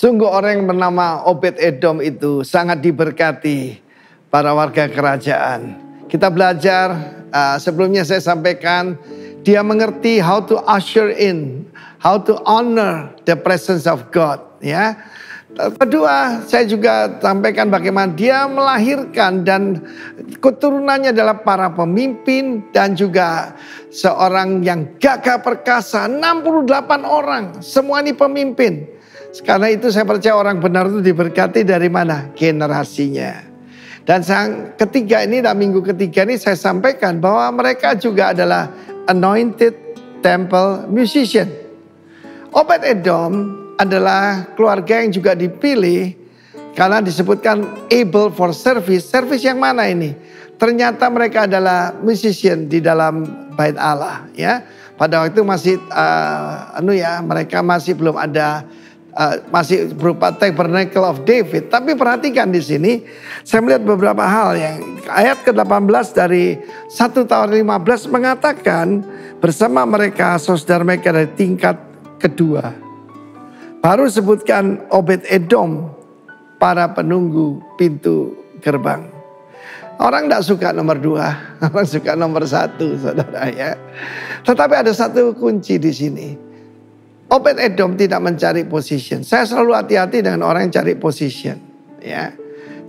Sungguh orang yang bernama Obed Edom itu sangat diberkati para warga kerajaan. Kita belajar, sebelumnya saya sampaikan, dia mengerti how to usher in, how to honor the presence of God. Ya. Kedua, saya juga sampaikan bagaimana dia melahirkan dan keturunannya adalah para pemimpin dan juga seorang yang gagah perkasa, 68 orang, semua ini pemimpin. Karena itu saya percaya orang benar itu diberkati dari mana? Generasinya. Dan yang ketiga ini, dan minggu ketiga ini saya sampaikan bahwa mereka juga adalah anointed temple musician. Obed Edom adalah keluarga yang juga dipilih karena disebutkan able for service. Service yang mana ini? Ternyata mereka adalah musician di dalam bait Allah, ya. Pada waktu itu masih mereka masih belum ada masih berupa Tabernacle of David. Tapi perhatikan di sini saya melihat beberapa hal yang ayat ke-18 dari 1 Tawarikh 15 mengatakan bersama mereka saudara mereka dari tingkat kedua. Baru sebutkan Obed Edom, para penunggu pintu gerbang. Orang tidak suka nomor 2, orang suka nomor 1, saudara ya. Tetapi ada satu kunci di sini. Obed Edom tidak mencari position. Saya selalu hati-hati dengan orang yang cari position. Ya,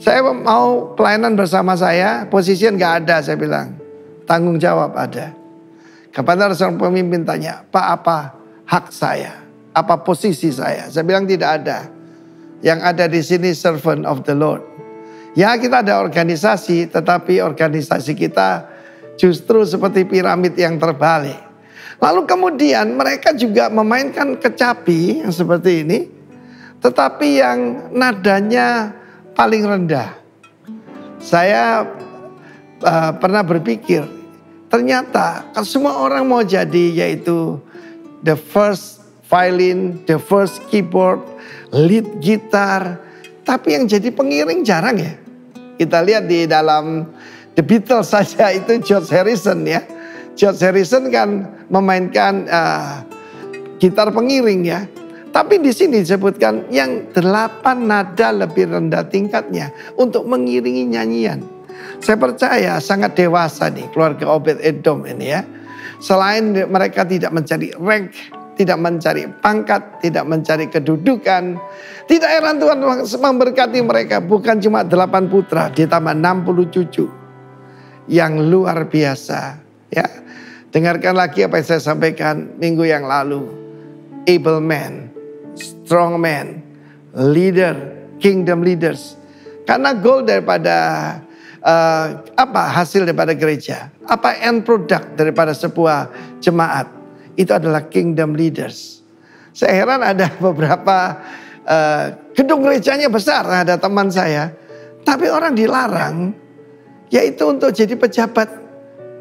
saya mau pelayanan bersama saya, position nggak ada, saya bilang. Tanggung jawab ada. Kapan ada seorang pemimpin tanya, Pak apa hak saya? Apa posisi saya? Saya bilang tidak ada. Yang ada di sini servant of the Lord. Ya kita ada organisasi, tetapi organisasi kita justru seperti piramid yang terbalik. Lalu kemudian mereka juga memainkan kecapi yang seperti ini. Tetapi yang nadanya paling rendah. Saya pernah berpikir, ternyata semua orang mau jadi yaitu the first violin, the first keyboard, lead gitar. Tapi yang jadi pengiring jarang ya. Kita lihat di dalam The Beatles saja itu George Harrison ya. George Harrison kan memainkan gitar pengiring ya. Tapi di sini disebutkan yang 8 nada lebih rendah tingkatnya untuk mengiringi nyanyian. Saya percaya sangat dewasa nih keluarga Obed Edom ini ya. Selain mereka tidak mencari rank, tidak mencari pangkat, tidak mencari kedudukan. Tidak heran Tuhan memberkati mereka. Bukan cuma 8 putra, ditambah 60 cucu. Yang luar biasa. Ya, dengarkan lagi apa yang saya sampaikan minggu yang lalu. Able man, strong man, leader, kingdom leaders. Karena goal daripada hasil daripada gereja. Apa end product daripada sebuah jemaat. Itu adalah kingdom leaders. Saya heran ada beberapa gedung gerejanya besar, ada teman saya. Tapi orang dilarang, yaitu untuk jadi pejabat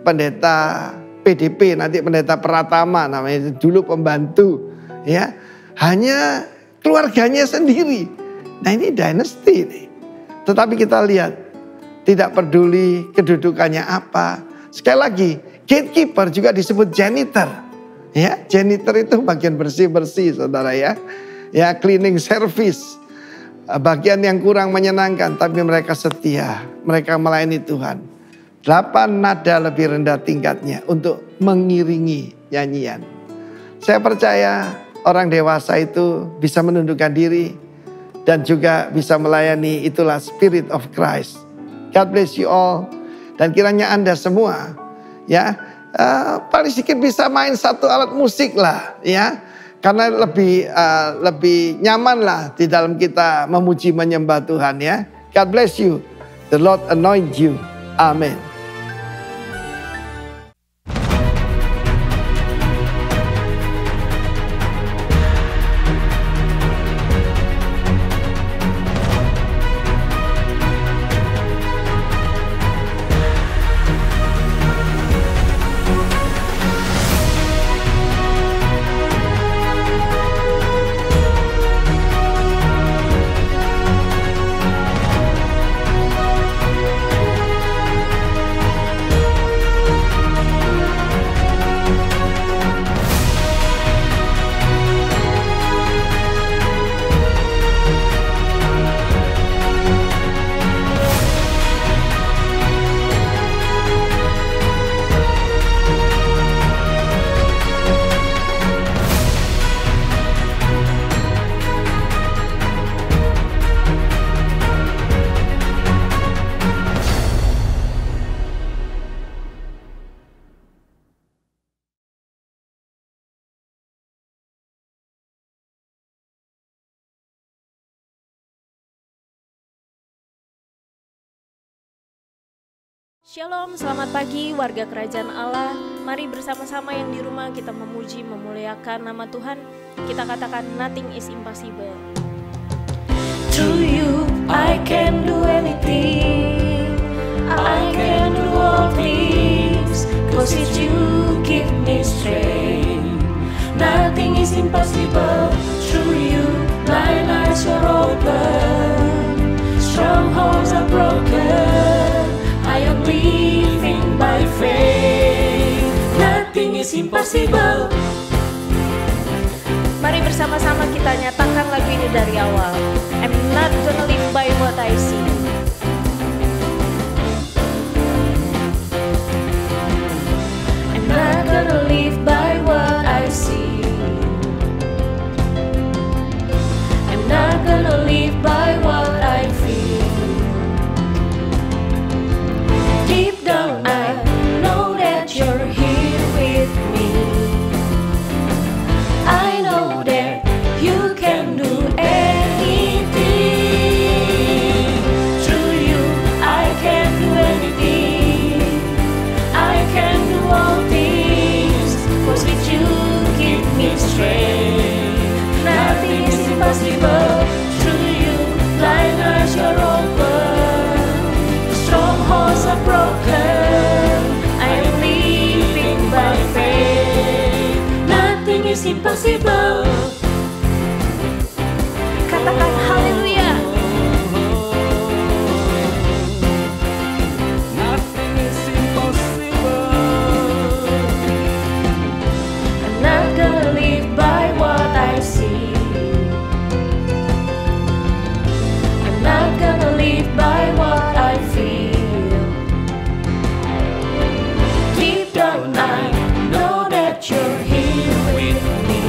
pendeta PDP, nanti pendeta Pratama namanya, dulu pembantu. Ya, hanya keluarganya sendiri. Nah ini dynasty ini. Tetapi kita lihat, tidak peduli kedudukannya apa. Sekali lagi, gatekeeper juga disebut janitor. Ya, janitor itu bagian bersih-bersih saudara ya. Ya, cleaning service. Bagian yang kurang menyenangkan tapi mereka setia. Mereka melayani Tuhan. 8 nada lebih rendah tingkatnya untuk mengiringi nyanyian. Saya percaya orang dewasa itu bisa menundukkan diri dan juga bisa melayani, itulah spirit of Christ. God bless you all. Dan kiranya Anda semua ya paling sedikit bisa main satu alat musik lah ya. Karena lebih nyaman lah di dalam kita memuji menyembah Tuhan ya. God bless you. The Lord anoint you. Amen. Shalom, selamat pagi warga kerajaan Allah. Mari bersama-sama yang di rumah kita memuji, memuliakan nama Tuhan. Kita katakan nothing is impossible. Through you I can do anything, I can do all things, 'cause if you give me strength. Nothing is impossible. Through you blind eyes are open, strongholds are broken. I am living by faith. Nothing is impossible. Mari bersama-sama kita nyatakan lagu ini dari awal. I'm not gonna live by what I see. I'm not gonna live by what I see. I'm not gonna live by what I feel. Deep down I know that you're here with me. I know that you can do anything. Through you I can do anything, I can do all things, 'cause with you give me strength. Nothing is impossible. Through you blind eyes are open, strongholds are broken. I am living by faith. Nothing is impossible. Katakan haleluya. Nothing is impossible. I'm not gonna live by what I see. I'm not gonna live by what I feel. Deep down I know that you're here with me.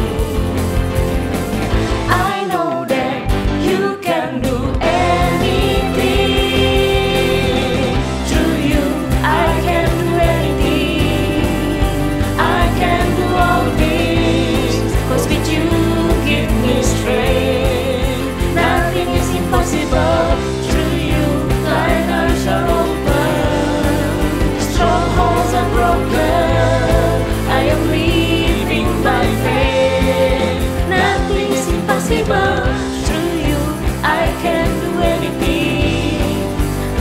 I know that you can do anything. Through you I can do anything, I can do all things, 'cause with you give me strength. Nothing is impossible. Through you blind eyes are open, strongholds are broken. I am living by faith. Nothing is impossible. Through you I can do anything,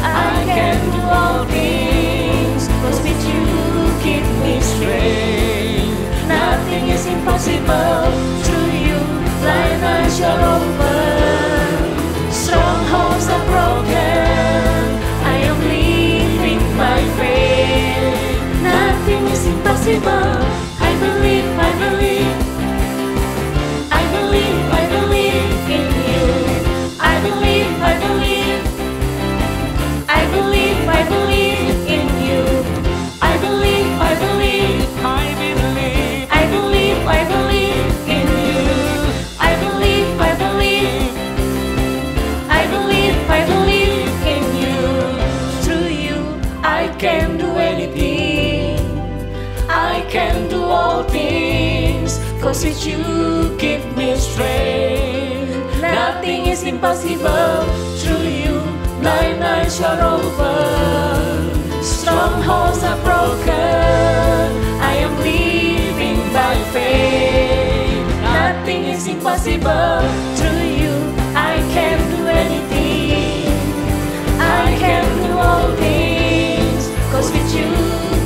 I can do all things, 'cause with you give me strength. Nothing is impossible. Through you blind eyes are open, strongholds are broken. I am living by faith. Nothing is impossible. I believe, I believe, I believe, I believe in you. I believe, I believe, I believe, I believe in you. I believe, I believe, I believe. I believe, I believe in you. I believe, I believe, I believe, I believe in you. Through you I can do anything, I can do all things, 'cause with you give me strength. Nothing is impossible. Through you blind eyes are open, strongholds are broken. I am living by faith. Nothing is impossible. Through you I can do anything, I can do all things, 'cause with you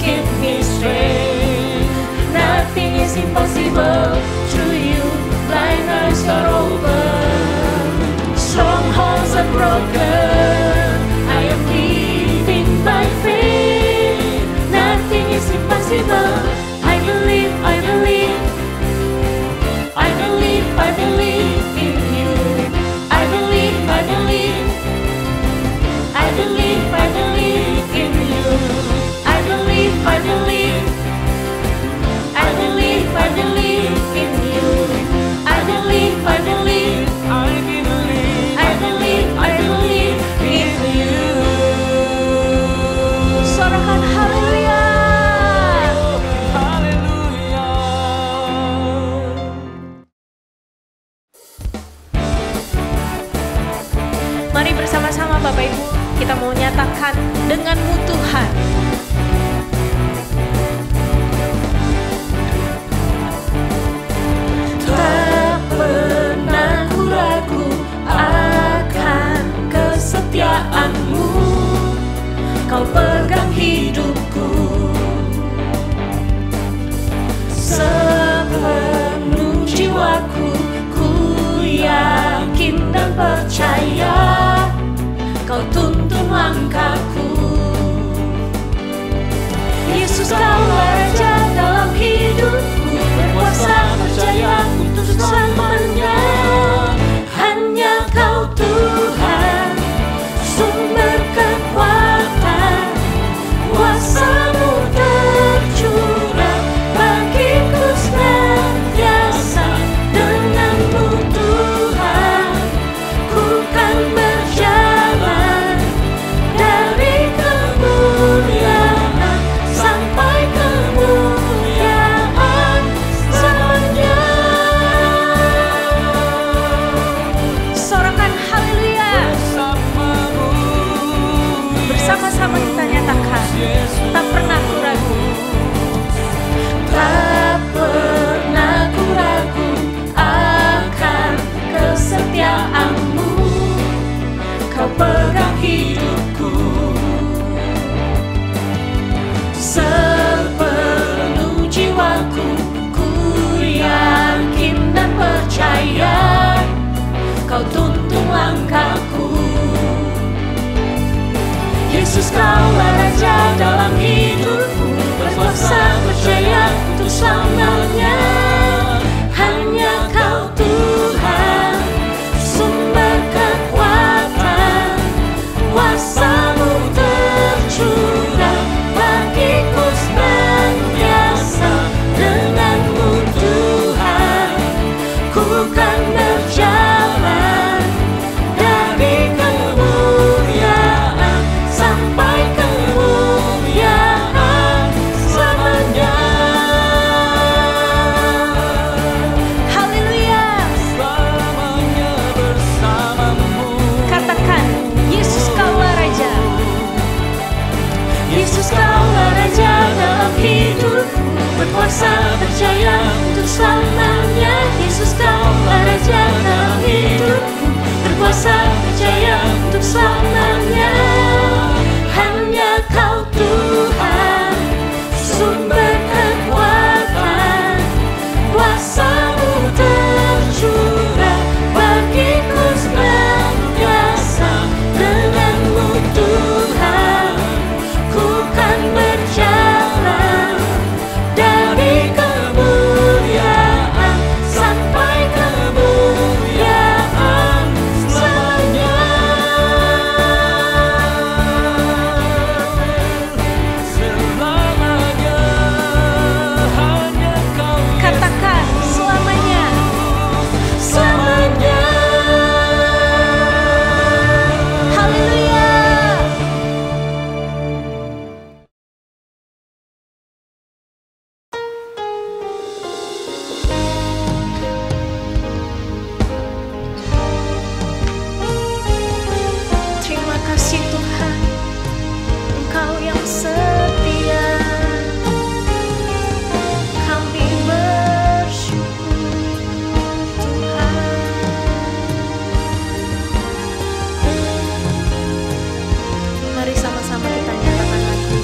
give me strength. Nothing is impossible. Through you blind eyes are open, strongholds are broken. I am living by faith. Nothing is impossible. I believe, I believe, I believe, I believe in percaya, Kau tuntun langkahku. Yesus, Kaulah Raja dalam hidupku, berkuasa percaya untuk selamanya. Hanya Kau Tuhan, sumber kekuatan, kuasa-Mu tercurah bagiku senantiasa. Dengan-Mu Tuhan, ku kan berjalan dari kemuliaan sampai kemuliaan selamanya. Sorakan haleluya. Bersama-sama kita nyatakan, tak pernah ku ragu, tak pernah ku ragu akan kesetiaan-Mu. Kau pegang hidupku sepenuh jiwaku, ku yakin dan percaya, Kau tuntun langkahku. Yesus, Kaulah Raja dalam hidupku, berkuasa percaya untuk selamanya. Hanya Kau Tuhan, sumber kekuatan, kuasa-Mu tercurah bagiku senantiasa. Dengan-Mu Tuhan, ku kan berjalan dari kemuliaan sampai kemuliaan selamanya. Haleluya. Selamanya bersamamu. Katakan, Yesus, Kaulah Raja. Yesus, Kaulah Raja dalam hidupku, berkuasa percaya untuk selamanya. Yesus, Kaulah Raja dalam hidupku, berkuasa percaya untuk selamanya. Hanya Kau Tuhan, sumber kekuatan, kuasa-Mu tercurah bagiku senantiasa. Dengan-Mu Tuhan, ku kan berjalan dari kemuliaan sampai kemuliaan selamanya. Selamanya hanya Kau. Katakan selamanya, selamanya. Haleluya. Terima kasih Tuhan, Engkau yang setia. Kami bersyukur Tuhan. Mari sama-sama kita nyatakan lagi.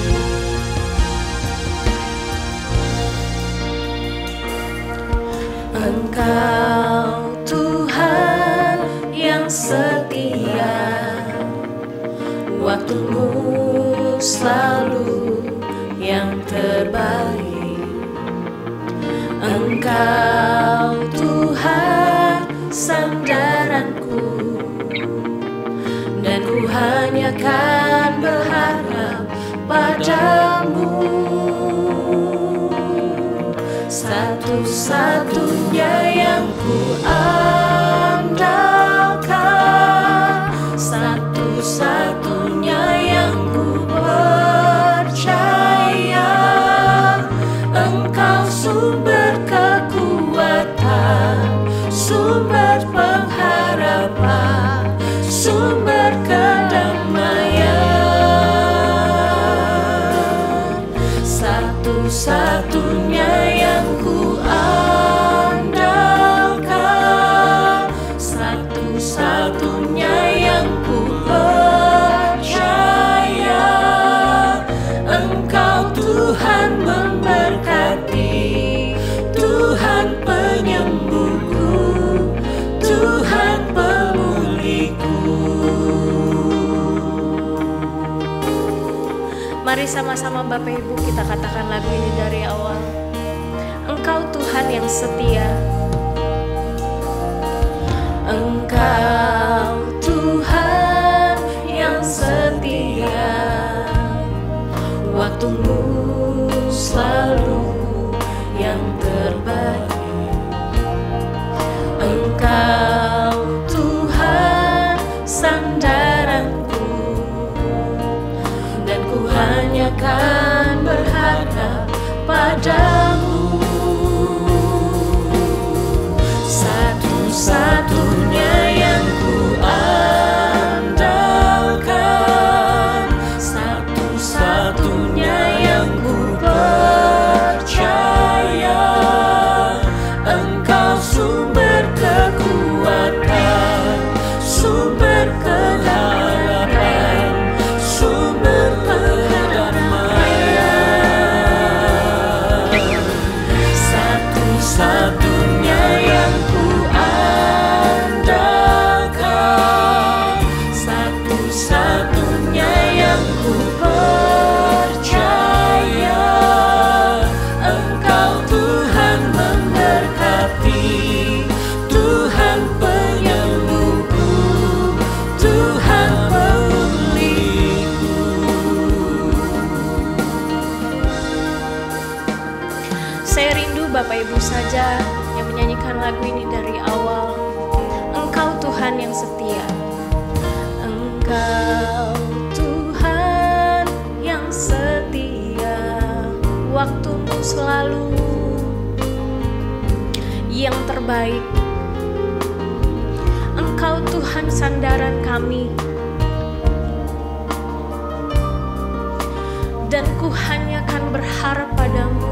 Engkau Tuhan yang setia, waktu-Mu selalu yang terbaik. Engkau Tuhan sandaranku, dan ku hanya kan berharap padamu. Satu-satunya yang ku andalkan, satu-satunya yang ku percaya. Engkau sumber kekuatan, sumber pengharapan, sumber kedamaian. Satu-satunya yang ku andalkan, satu-satunya yang ku percaya. Engkau Tuhan memberkati, Tuhan penyembuhku, Tuhan pemulihku. Mari sama-sama Bapak Ibu kita katakan lagu ini dari awal. Engkau Tuhan yang setia. Engkau Tuhan yang setia, waktumu selalu yang terbaik. Engkau Tuhan sandaranku, dan ku hanya kan berharap padamu. Satu-satunya yang ku andalkan, satu-satunya yang ku percaya. Engkau sumber kekuatan, sumber pengharapan, sumber perdamaian. Satu-satunya yang ku andalkan, satu-satunya yang ku percaya. Engkau Tuhan memberkati, Tuhan penyembuhku, Tuhan pemulihku. Saya rindu Bapak Ibu saja yang menyanyikan lagu ini dari awal. Engkau Tuhan yang setia. Engkau Tuhan yang setia, waktumu selalu yang terbaik. Engkau Tuhan sandaran kami, dan ku hanya kan berharap padamu.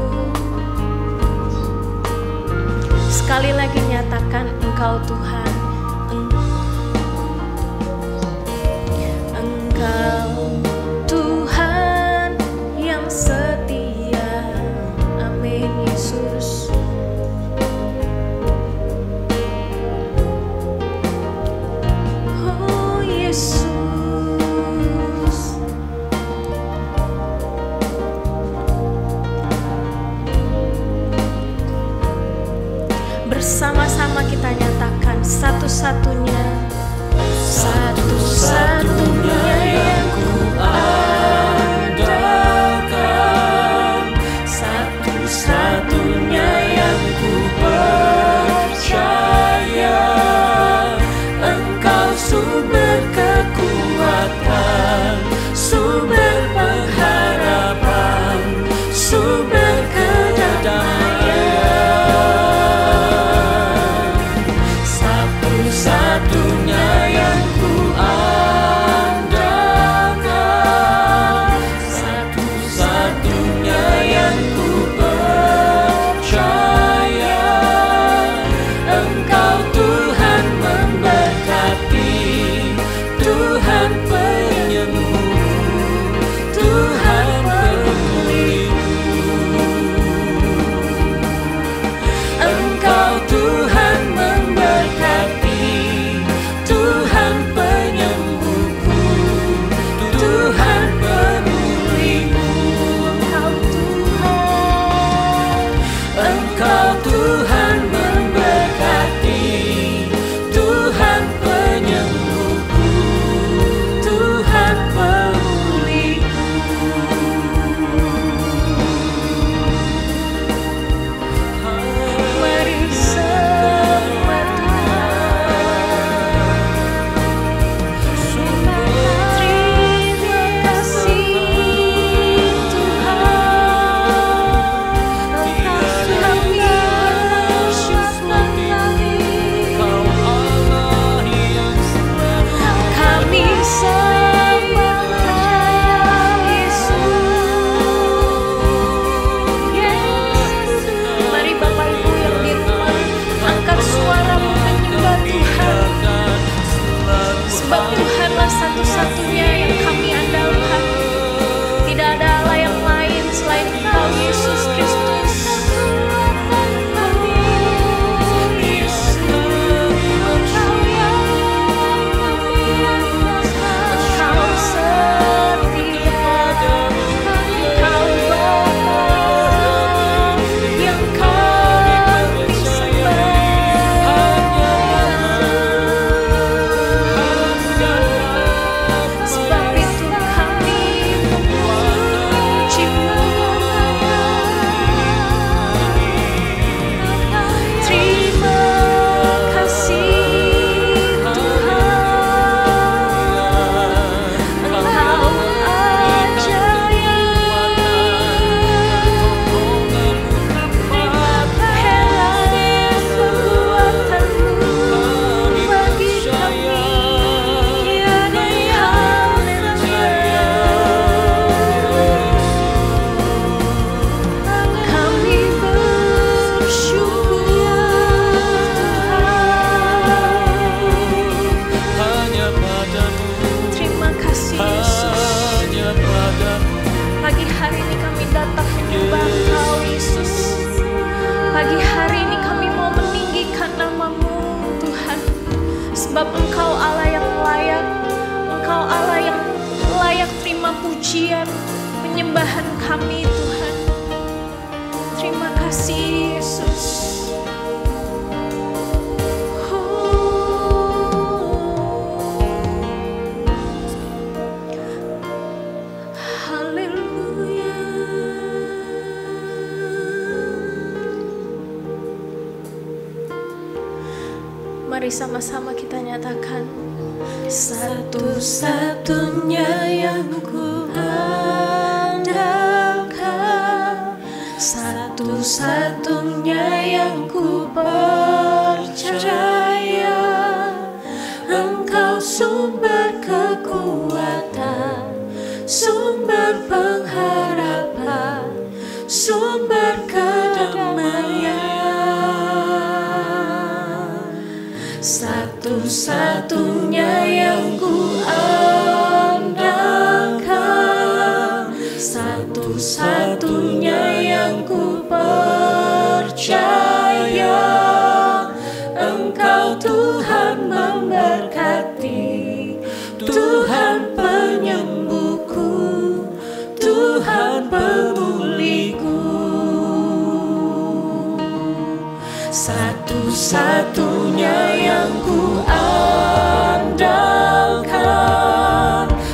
Sekali lagi nyatakan Engkau Tuhan. Engkau Tuhan yang setia. Amin Yesus. Oh Yesus. Bersama-sama kita nyatakan satu-satunya, satu-satunya yang ku andalkan, satu-satunya yang ku percaya. Engkau sumber kekuatan, sumber pengharapan, sumber kedamaian. Satu-satunya yang ku andalkan, pujian, penyembahan kami Tuhan. Terima kasih Yesus. Haleluya. Mari sama-sama kita nyatakan, satu-satunya yang ku andalkan, satu-satunya yang ku percaya, Engkau sumber kekuatan, sumber pengharapan, sumber kedamaian. Satu-satunya yang ku andalkan, satu-satunya yang ku percaya, Engkau Tuhan memberkati, Tuhan penyembuhku, Tuhan pemulihku. Satu-satunya yang ku andalkan,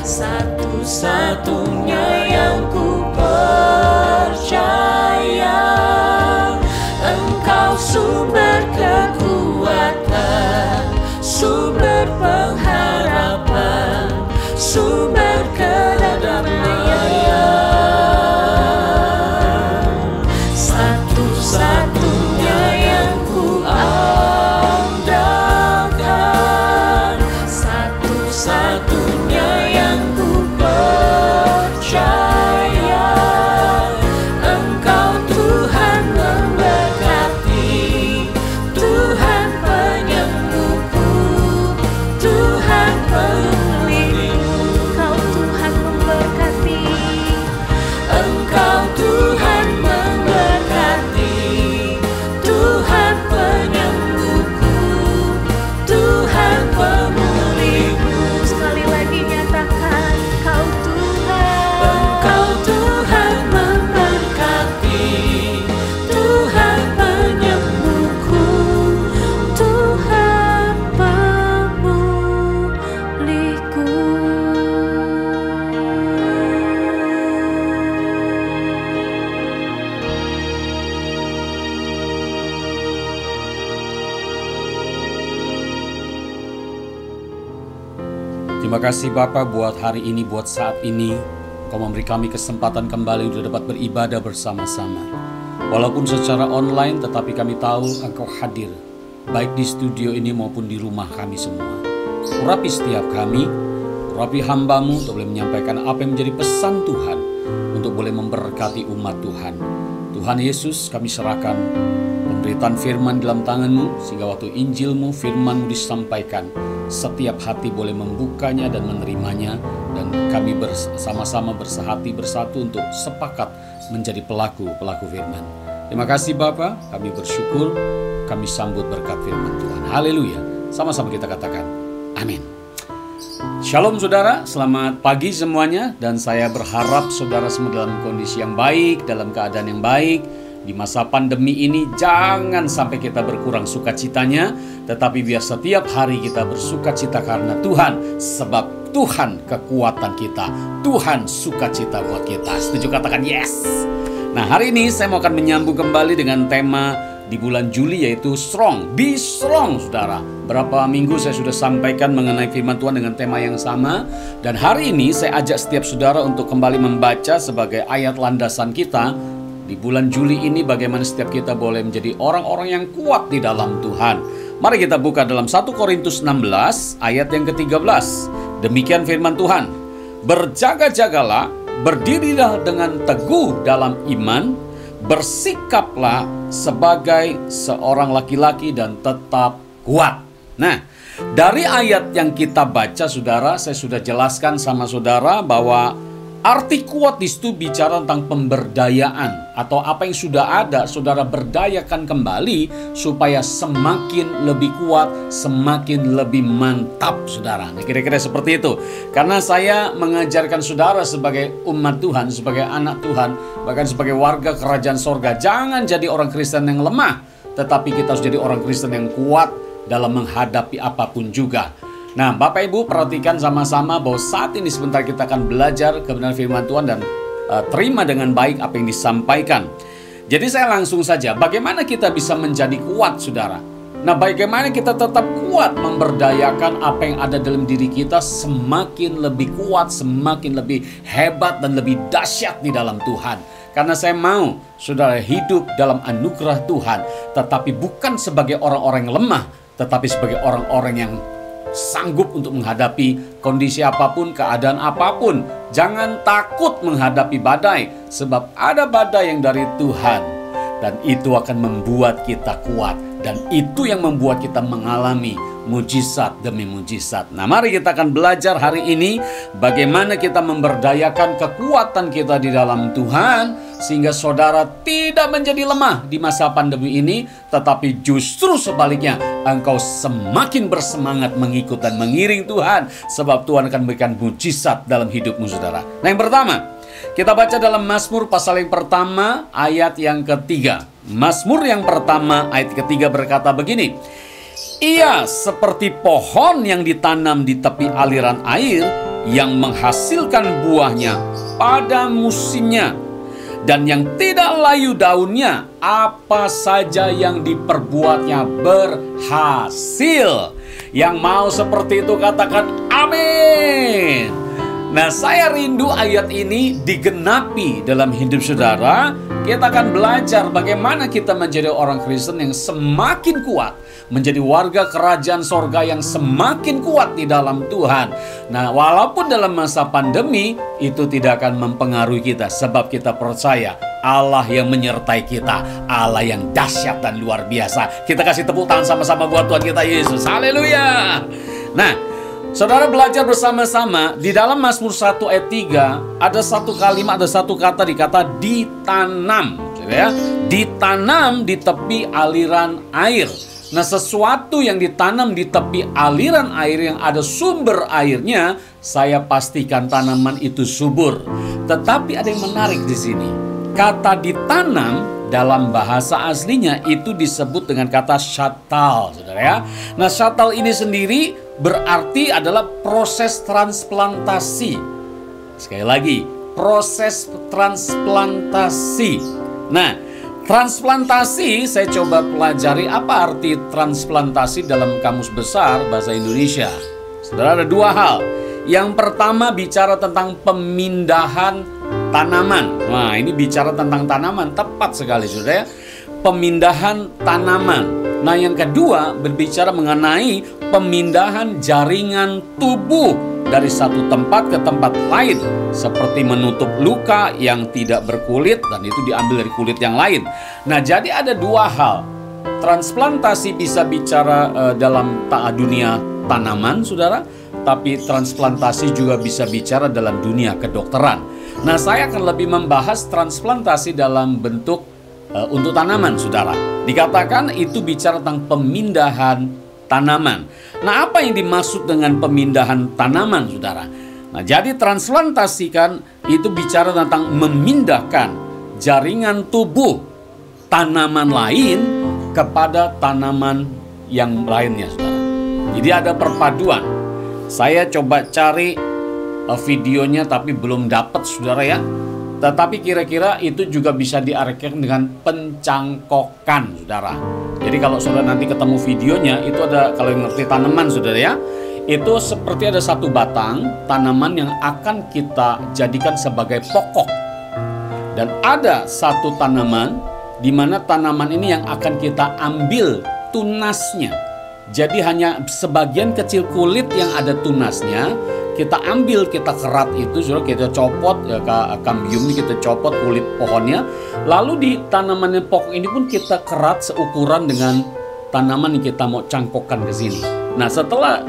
satu-satunya yang ku percaya, Engkau sumber kekuatan, sumber pengharapan, sumber kedamaian. Satu-satunya yang ku andalkan, satu-satunya yang ku percaya, Engkau Tuhan memberkati, Tuhan penyembuhku, Tuhan pemulihku. Engkau Tuhan memberkati, Engkau Tuhan memberkati, Tuhan penyembuhku, Tuhan pemulihku. Sekali lagi nyatakan, Engkau Tuhan memberkati, Tuhan penyembuhku, Tuhan pemulihku. Terima kasih Bapa buat hari ini, buat saat ini. Kau memberi kami kesempatan kembali untuk dapat beribadah bersama-sama. Walaupun secara online, tetapi kami tahu Engkau hadir, baik di studio ini maupun di rumah kami semua. Urapi setiap kami, urapi hamba-Mu untuk boleh menyampaikan apa yang menjadi pesan Tuhan, untuk boleh memberkati umat Tuhan. Tuhan Yesus, kami serahkan pemberitaan firman dalam tangan-Mu, sehingga waktu Injil-Mu, firman-Mu disampaikan, setiap hati boleh membukanya dan menerimanya, dan kami bersama-sama bersehati bersatu untuk sepakat menjadi pelaku firman. Terima kasih Bapa, kami bersyukur, kami sambut berkat firman Tuhan. Haleluya. Sama-sama kita katakan, amin. Shalom saudara, selamat pagi semuanya, dan saya berharap saudara semua dalam kondisi yang baik, dalam keadaan yang baik. Di masa pandemi ini jangan sampai kita berkurang sukacitanya, tetapi biar setiap hari kita bersukacita karena Tuhan, sebab Tuhan kekuatan kita, Tuhan sukacita buat kita. Setuju? Katakan yes. Nah, hari ini saya mau akan menyambung kembali dengan tema di bulan Juli, yaitu strong, be strong saudara. Berapa minggu saya sudah sampaikan mengenai firman Tuhan dengan tema yang sama, dan hari ini saya ajak setiap saudara untuk kembali membaca sebagai ayat landasan kita. Di bulan Juli ini bagaimana setiap kita boleh menjadi orang-orang yang kuat di dalam Tuhan. Mari kita buka dalam 1 Korintus 16 ayat yang ke-13. Demikian firman Tuhan. Berjaga-jagalah, berdirilah dengan teguh dalam iman, bersikaplah sebagai seorang laki-laki dan tetap kuat. Nah, dari ayat yang kita baca saudara, saya sudah jelaskan sama saudara bahwa Arti kuat di situ bicara tentang pemberdayaan atau apa yang sudah ada, saudara berdayakan kembali supaya semakin lebih kuat, semakin lebih mantap, saudara. Nah, kira-kira seperti itu. Karena saya mengajarkan saudara sebagai umat Tuhan, sebagai anak Tuhan, bahkan sebagai warga kerajaan sorga, jangan jadi orang Kristen yang lemah, tetapi kita harus jadi orang Kristen yang kuat dalam menghadapi apapun juga. Nah, Bapak Ibu perhatikan sama-sama bahwa saat ini sebentar kita akan belajar kebenaran firman Tuhan dan terima dengan baik apa yang disampaikan. Jadi saya langsung saja, bagaimana kita bisa menjadi kuat, saudara? Nah, bagaimana kita tetap kuat memberdayakan apa yang ada dalam diri kita semakin lebih kuat, semakin lebih hebat dan lebih dahsyat di dalam Tuhan. Karena saya mau saudara hidup dalam anugerah Tuhan, tetapi bukan sebagai orang-orang yang lemah, tetapi sebagai orang-orang yang sanggup untuk menghadapi kondisi apapun, keadaan apapun. Jangan takut menghadapi badai, sebab ada badai yang dari Tuhan, dan itu akan membuat kita kuat, dan itu yang membuat kita mengalami mujizat demi mujizat. Nah, mari kita akan belajar hari ini bagaimana kita memberdayakan kekuatan kita di dalam Tuhan, sehingga saudara tidak menjadi lemah di masa pandemi ini, tetapi justru sebaliknya engkau semakin bersemangat mengikut dan mengiring Tuhan, sebab Tuhan akan memberikan mujizat dalam hidupmu, saudara. Nah, yang pertama, kita baca dalam Mazmur pasal yang pertama ayat yang ketiga. Mazmur yang pertama ayat ketiga berkata begini: Ia seperti pohon yang ditanam di tepi aliran air, yang menghasilkan buahnya pada musimnya, dan yang tidak layu daunnya, apa saja yang diperbuatnya berhasil. Yang mau seperti itu katakan amin. Nah, saya rindu ayat ini digenapi dalam hidup saudara. Kita akan belajar bagaimana kita menjadi orang Kristen yang semakin kuat, menjadi warga kerajaan sorga yang semakin kuat di dalam Tuhan. Nah, walaupun dalam masa pandemi itu tidak akan mempengaruhi kita, sebab kita percaya Allah yang menyertai kita, Allah yang dahsyat dan luar biasa. Kita kasih tepuk tangan sama-sama buat Tuhan kita Yesus. Haleluya. Nah, saudara belajar bersama-sama di dalam Mazmur 1 ayat 3 ada satu kalimat, ada satu kata dikata ditanam, ya. Ditanam di tepi aliran air. Nah, sesuatu yang ditanam di tepi aliran air yang ada sumber airnya, saya pastikan tanaman itu subur. Tetapi ada yang menarik di sini. Kata ditanam dalam bahasa aslinya itu disebut dengan kata syatal, saudara ya. Nah, syatal ini sendiri berarti adalah proses transplantasi. Sekali lagi, proses transplantasi. Nah, transplantasi saya coba pelajari apa arti transplantasi dalam Kamus Besar Bahasa Indonesia. Saudara, ada dua hal. Yang pertama bicara tentang pemindahan tanaman. Nah, ini bicara tentang tanaman, tepat sekali saudara ya. Pemindahan tanaman. Nah, yang kedua berbicara mengenai pemindahan jaringan tubuh dari satu tempat ke tempat lain, seperti menutup luka yang tidak berkulit dan itu diambil dari kulit yang lain. Nah, jadi ada dua hal. Transplantasi bisa bicara dalam dunia tanaman, saudara, tapi transplantasi juga bisa bicara dalam dunia kedokteran. Nah, saya akan lebih membahas transplantasi dalam bentuk untuk tanaman, saudara. Dikatakan itu bicara tentang pemindahan tanaman. Nah, apa yang dimaksud dengan pemindahan tanaman, saudara? Nah, jadi transplantasi kan itu bicara tentang memindahkan jaringan tubuh tanaman lain kepada tanaman yang lainnya, saudara. Jadi ada perpaduan. Saya coba cari videonya tapi belum dapat, saudara ya. Tetapi kira-kira itu juga bisa diartikan dengan pencangkokan, saudara. Jadi kalau saudara nanti ketemu videonya, itu ada, kalau yang ngerti tanaman, saudara ya, itu seperti ada satu batang tanaman yang akan kita jadikan sebagai pokok. Dan ada satu tanaman di mana tanaman ini yang akan kita ambil tunasnya. Jadi hanya sebagian kecil kulit yang ada tunasnya, kita ambil, kita kerat itu, saudara, kita copot, ya, kambium ini kita copot kulit pohonnya. Lalu di tanaman pokok ini pun kita kerat seukuran dengan tanaman yang kita mau cangkokkan ke sini. Nah, setelah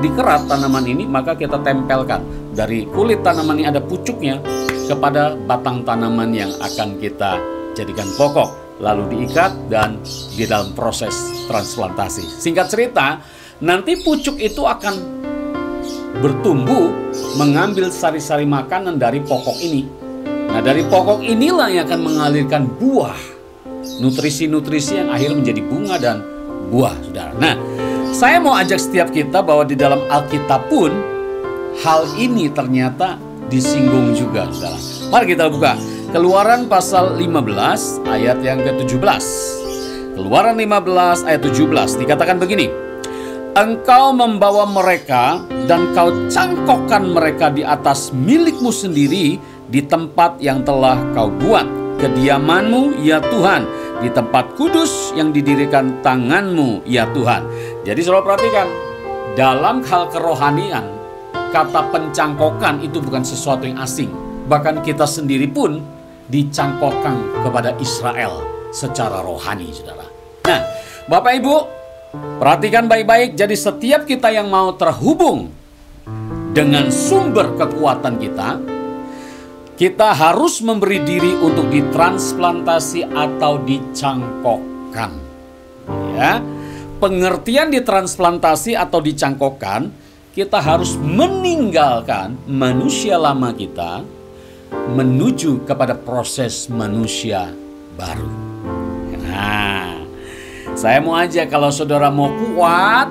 dikerat tanaman ini, maka kita tempelkan dari kulit tanaman ini ada pucuknya kepada batang tanaman yang akan kita jadikan pokok, lalu diikat dan di dalam proses transplantasi. Singkat cerita, nanti pucuk itu akan bertumbuh mengambil sari-sari makanan dari pokok ini. Nah, dari pokok inilah yang akan mengalirkan buah, nutrisi-nutrisi yang akhirnya menjadi bunga dan buah, saudara. Nah, saya mau ajak setiap kita bahwa di dalam Alkitab pun hal ini ternyata disinggung juga, saudara. Mari kita buka Keluaran pasal 15 ayat yang ke-17. Keluaran 15 ayat 17 dikatakan begini. Engkau membawa mereka dan kau cangkokkan mereka di atas milikmu sendiri di tempat yang telah kau buat, kediamanmu ya Tuhan, di tempat kudus yang didirikan tanganmu ya Tuhan. Jadi saudara perhatikan, dalam hal kerohanian, kata pencangkokan itu bukan sesuatu yang asing. Bahkan kita sendiri pun dicangkokkan kepada Israel secara rohani, saudara. Nah, Bapak Ibu, perhatikan baik-baik. Jadi setiap kita yang mau terhubung dengan sumber kekuatan kita harus memberi diri untuk ditransplantasi atau dicangkokkan. Ya, pengertian ditransplantasi atau dicangkokkan, kita harus meninggalkan manusia lama kita menuju kepada proses manusia baru. Nah, saya mau aja kalau saudara mau kuat,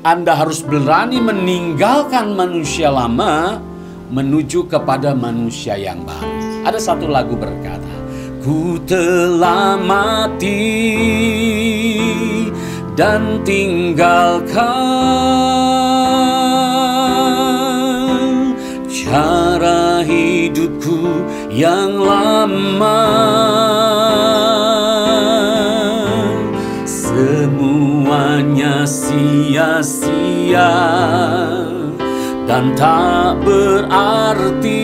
Anda harus berani meninggalkan manusia lama menuju kepada manusia yang baru. Ada satu lagu berkata, ku telah mati dan tinggalkan cara hidupku yang lama. Semuanya sia-sia dan tak berarti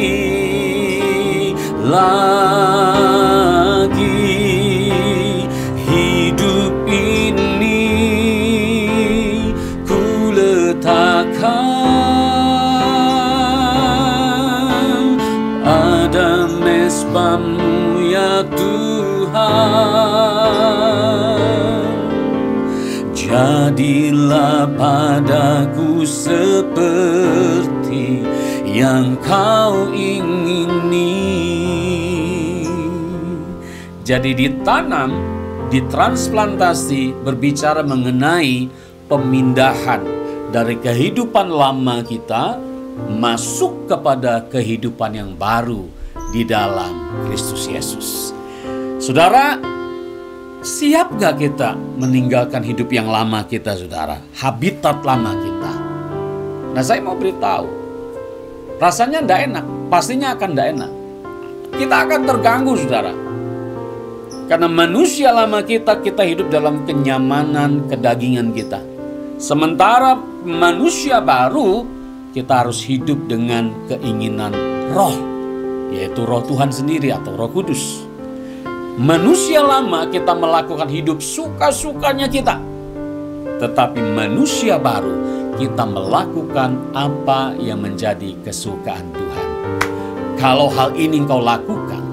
lagi. Hidup ini ku letakkan pada mezbamu ya Tuhan. Jadilah padaku seperti yang kau ingini. Jadi ditanam, ditransplantasi berbicara mengenai pemindahan dari kehidupan lama kita masuk kepada kehidupan yang baru di dalam Kristus Yesus. Saudara, siap gak kita meninggalkan hidup yang lama kita, saudara? Habitat lama kita. Nah, saya mau beritahu, rasanya tidak enak, pastinya akan tidak enak. Kita akan terganggu, saudara. Karena manusia lama kita hidup dalam kenyamanan kedagingan kita. Sementara manusia baru, kita harus hidup dengan keinginan roh, yaitu roh Tuhan sendiri atau Roh Kudus. Manusia lama kita melakukan hidup suka-sukanya kita. Tetapi manusia baru kita melakukan apa yang menjadi kesukaan Tuhan. Kalau hal ini engkau lakukan,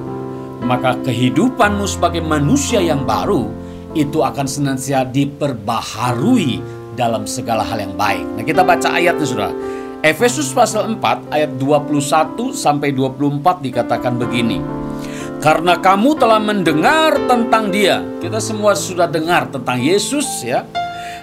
maka kehidupanmu sebagai manusia yang baru itu akan senantiasa diperbaharui dalam segala hal yang baik. Nah, kita baca ayatnya, saudara. Efesus pasal 4 ayat 21 sampai 24 dikatakan begini. Karena kamu telah mendengar tentang Dia. Kita semua sudah dengar tentang Yesus, ya.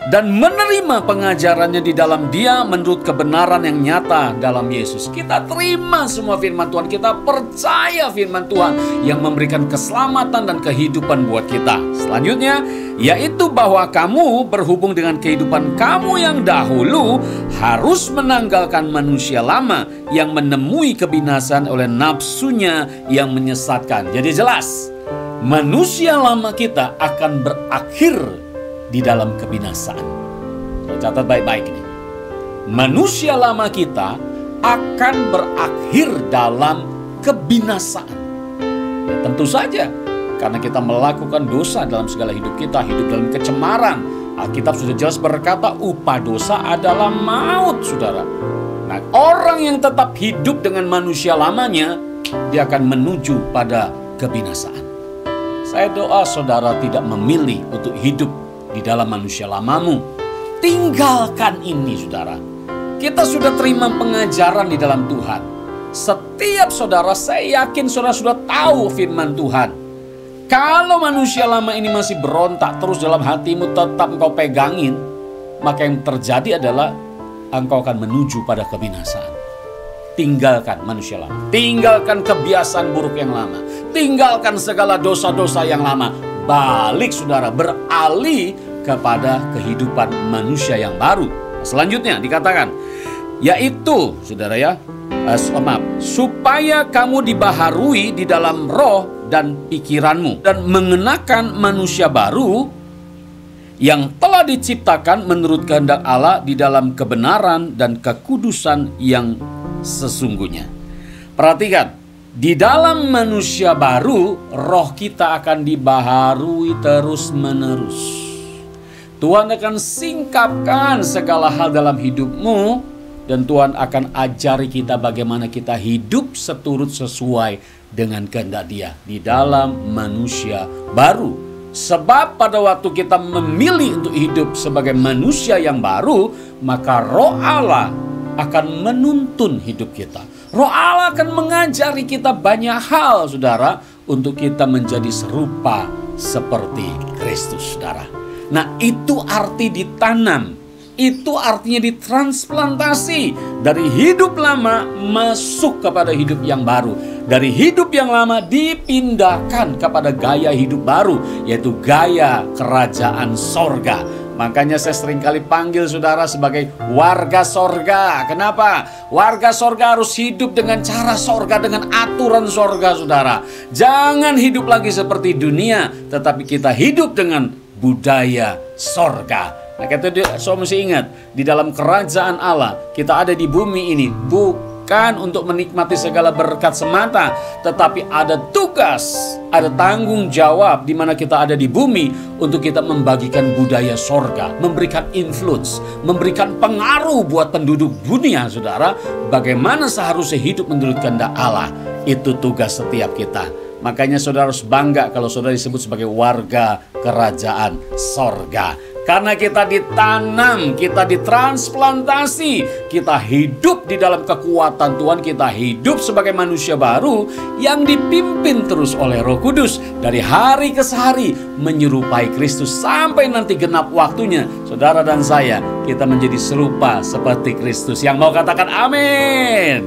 Dan menerima pengajarannya di dalam Dia menurut kebenaran yang nyata dalam Yesus. Kita terima semua firman Tuhan. Kita percaya firman Tuhan yang memberikan keselamatan dan kehidupan buat kita. Selanjutnya, yaitu bahwa kamu berhubung dengan kehidupan kamu yang dahulu harus menanggalkan manusia lama yang menemui kebinasaan oleh nafsunya yang menyesatkan. Jadi jelas, manusia lama kita akan berakhir di dalam kebinasaan. Catat baik-baik ini. Manusia lama kita akan berakhir dalam kebinasaan. Ya, tentu saja karena kita melakukan dosa dalam segala hidup kita, hidup dalam kecemaran. Alkitab sudah jelas berkata upah dosa adalah maut, saudara. Nah, Orang yang tetap hidup dengan manusia lamanya, dia akan menuju pada kebinasaan. Saya doa saudara tidak memilih untuk hidup di dalam manusia lamamu. Tinggalkan ini saudara. Kita sudah terima pengajaran di dalam Tuhan. Setiap saudara, saya yakin saudara sudah tahu firman Tuhan. Kalau manusia lama ini masih berontak terus dalam hatimu, tetap engkau pegangin, maka yang terjadi adalah engkau akan menuju pada kebinasaan. Tinggalkan manusia lama. Tinggalkan kebiasaan buruk yang lama. Tinggalkan segala dosa-dosa yang lama. Balik saudara, beralih kepada kehidupan manusia yang baru. Selanjutnya dikatakan, yaitu saudara ya, supaya kamu dibaharui di dalam roh dan pikiranmu, dan mengenakan manusia baru yang telah diciptakan menurut kehendak Allah di dalam kebenaran dan kekudusan yang sesungguhnya. Perhatikan, di dalam manusia baru, roh kita akan dibaharui terus-menerus. Tuhan akan singkapkan segala hal dalam hidupmu, dan Tuhan akan ajari kita bagaimana kita hidup seturut sesuai dengan kehendak Dia di dalam manusia baru. Sebab pada waktu kita memilih untuk hidup sebagai manusia yang baru, maka Roh Allah akan menuntun hidup kita. Roh Allah akan mengajari kita banyak hal, saudara, untuk kita menjadi serupa seperti Kristus, saudara. Nah, itu arti ditanam. Itu artinya ditransplantasi dari hidup lama masuk kepada hidup yang baru. Dari hidup yang lama dipindahkan kepada gaya hidup baru, yaitu gaya kerajaan sorga. Makanya saya seringkali panggil saudara sebagai warga sorga. Kenapa? Warga sorga harus hidup dengan cara sorga, dengan aturan sorga, saudara. Jangan hidup lagi seperti dunia, tetapi kita hidup dengan budaya sorga. Nah, kita mesti ingat, di dalam kerajaan Allah, kita ada di bumi ini bukan untuk menikmati segala berkat semata, tetapi ada tugas, ada tanggung jawab di mana kita ada di bumi untuk kita membagikan budaya sorga, memberikan influence, memberikan pengaruh buat penduduk dunia, saudara, bagaimana seharusnya hidup menurut kehendak Allah. Itu tugas setiap kita. Makanya saudara harus bangga kalau saudara disebut sebagai warga kerajaan sorga. Karena kita ditanam, kita ditransplantasi, kita hidup di dalam kekuatan Tuhan, kita hidup sebagai manusia baru yang dipimpin terus oleh Roh Kudus dari hari ke hari menyerupai Kristus sampai nanti genap waktunya. Saudara dan saya, kita menjadi serupa seperti Kristus. Yang mau katakan amin.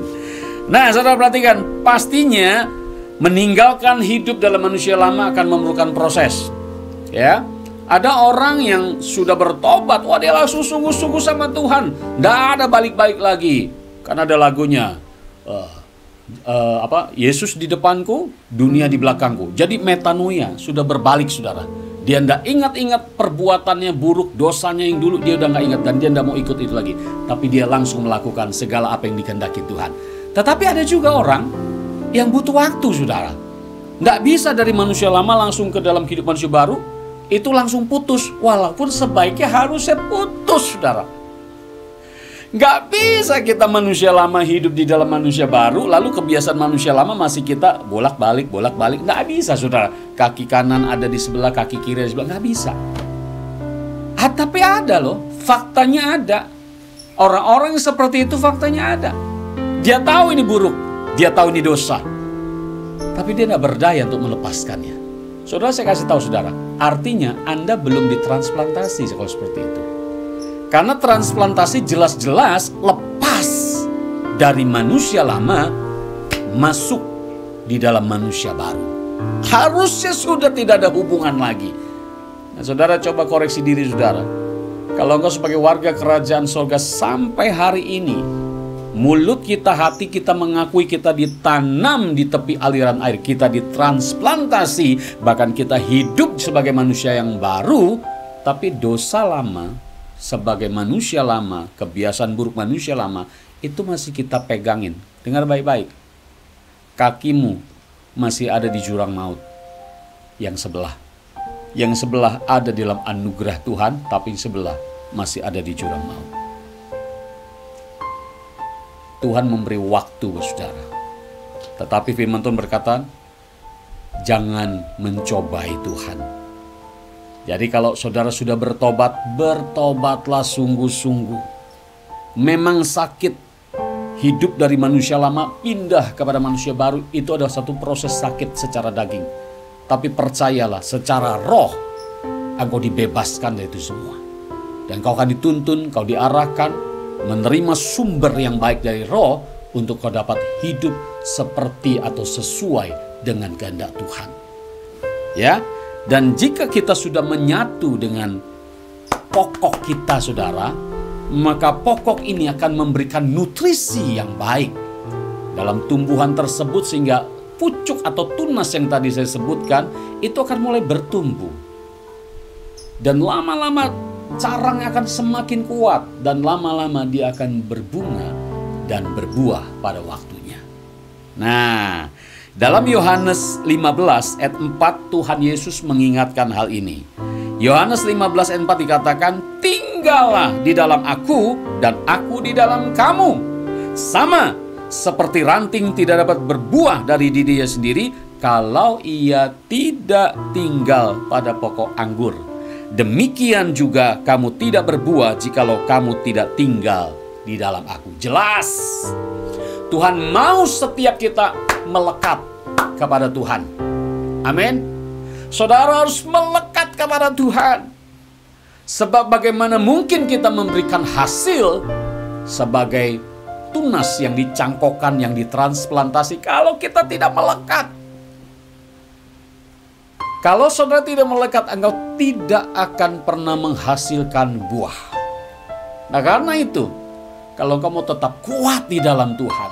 Nah, saudara perhatikan, pastinya meninggalkan hidup dalam manusia lama akan memerlukan proses. Ya. Ada orang yang sudah bertobat, wah dia langsung sungguh-sungguh sama Tuhan, nggak ada balik-balik lagi. Karena ada lagunya, Yesus di depanku, dunia di belakangku. Jadi metanoia, sudah berbalik saudara. Dia nggak ingat-ingat perbuatannya buruk, dosanya yang dulu dia udah nggak ingat dan dia nggak mau ikut itu lagi. Tapi dia langsung melakukan segala apa yang dikehendaki Tuhan. Tetapi ada juga orang yang butuh waktu saudara. Nggak bisa dari manusia lama langsung ke dalam hidup manusia baru. Itu langsung putus, walaupun sebaiknya harusnya putus, saudara. Gak bisa kita manusia lama hidup di dalam manusia baru, lalu kebiasaan manusia lama masih kita bolak-balik. Gak bisa, saudara. Kaki kanan ada di sebelah, kaki kiri di sebelah, gak bisa. Tapi ada loh, faktanya ada. Orang-orang yang seperti itu faktanya ada. Dia tahu ini buruk, dia tahu ini dosa, tapi dia gak berdaya untuk melepaskannya. Saudara, saya kasih tahu saudara, artinya Anda belum ditransplantasi kalau seperti itu. Karena transplantasi jelas-jelas lepas dari manusia lama masuk di dalam manusia baru. Harusnya sudah tidak ada hubungan lagi. Nah, saudara coba koreksi diri saudara. Kalau engkau sebagai warga kerajaan surga sampai hari ini, mulut kita, hati kita mengakui kita ditanam di tepi aliran air, kita ditransplantasi, bahkan kita hidup sebagai manusia yang baru, tapi dosa lama sebagai manusia lama, kebiasaan buruk manusia lama, itu masih kita pegangin. Dengar baik-baik. Kakimu masih ada di jurang maut. Yang sebelah ada dalam anugerah Tuhan, tapi yang sebelah masih ada di jurang maut. Tuhan memberi waktu buat saudara. Tetapi firman Tuhan berkata, jangan mencobai Tuhan. Jadi kalau saudara sudah bertobat, bertobatlah sungguh-sungguh. Memang sakit, hidup dari manusia lama pindah kepada manusia baru, itu adalah satu proses sakit secara daging. Tapi percayalah, secara roh engkau dibebaskan dari itu semua. Dan kau akan dituntun, kau diarahkan, menerima sumber yang baik dari roh untuk kau dapat hidup seperti atau sesuai dengan kehendak Tuhan. Ya, dan jika kita sudah menyatu dengan pokok kita, saudara, maka pokok ini akan memberikan nutrisi yang baik dalam tumbuhan tersebut, sehingga pucuk atau tunas yang tadi saya sebutkan itu akan mulai bertumbuh. Dan lama-lama carangnya akan semakin kuat, dan lama-lama dia akan berbunga dan berbuah pada waktunya. Nah, dalam Yohanes 15 ayat 4 Tuhan Yesus mengingatkan hal ini. Yohanes 15 ayat 4 dikatakan, tinggallah di dalam aku dan aku di dalam kamu. Sama seperti ranting tidak dapat berbuah dari dirinya sendiri kalau ia tidak tinggal pada pokok anggur. Demikian juga kamu tidak berbuah jikalau kamu tidak tinggal di dalam aku. Jelas, Tuhan mau setiap kita melekat kepada Tuhan. Amin. Saudara harus melekat kepada Tuhan. Sebab bagaimana mungkin kita memberikan hasil sebagai tunas yang dicangkokkan, yang ditransplantasi, kalau kita tidak melekat. Kalau saudara tidak melekat, engkau tidak akan pernah menghasilkan buah. Nah, karena itu, kalau kamu tetap kuat di dalam Tuhan,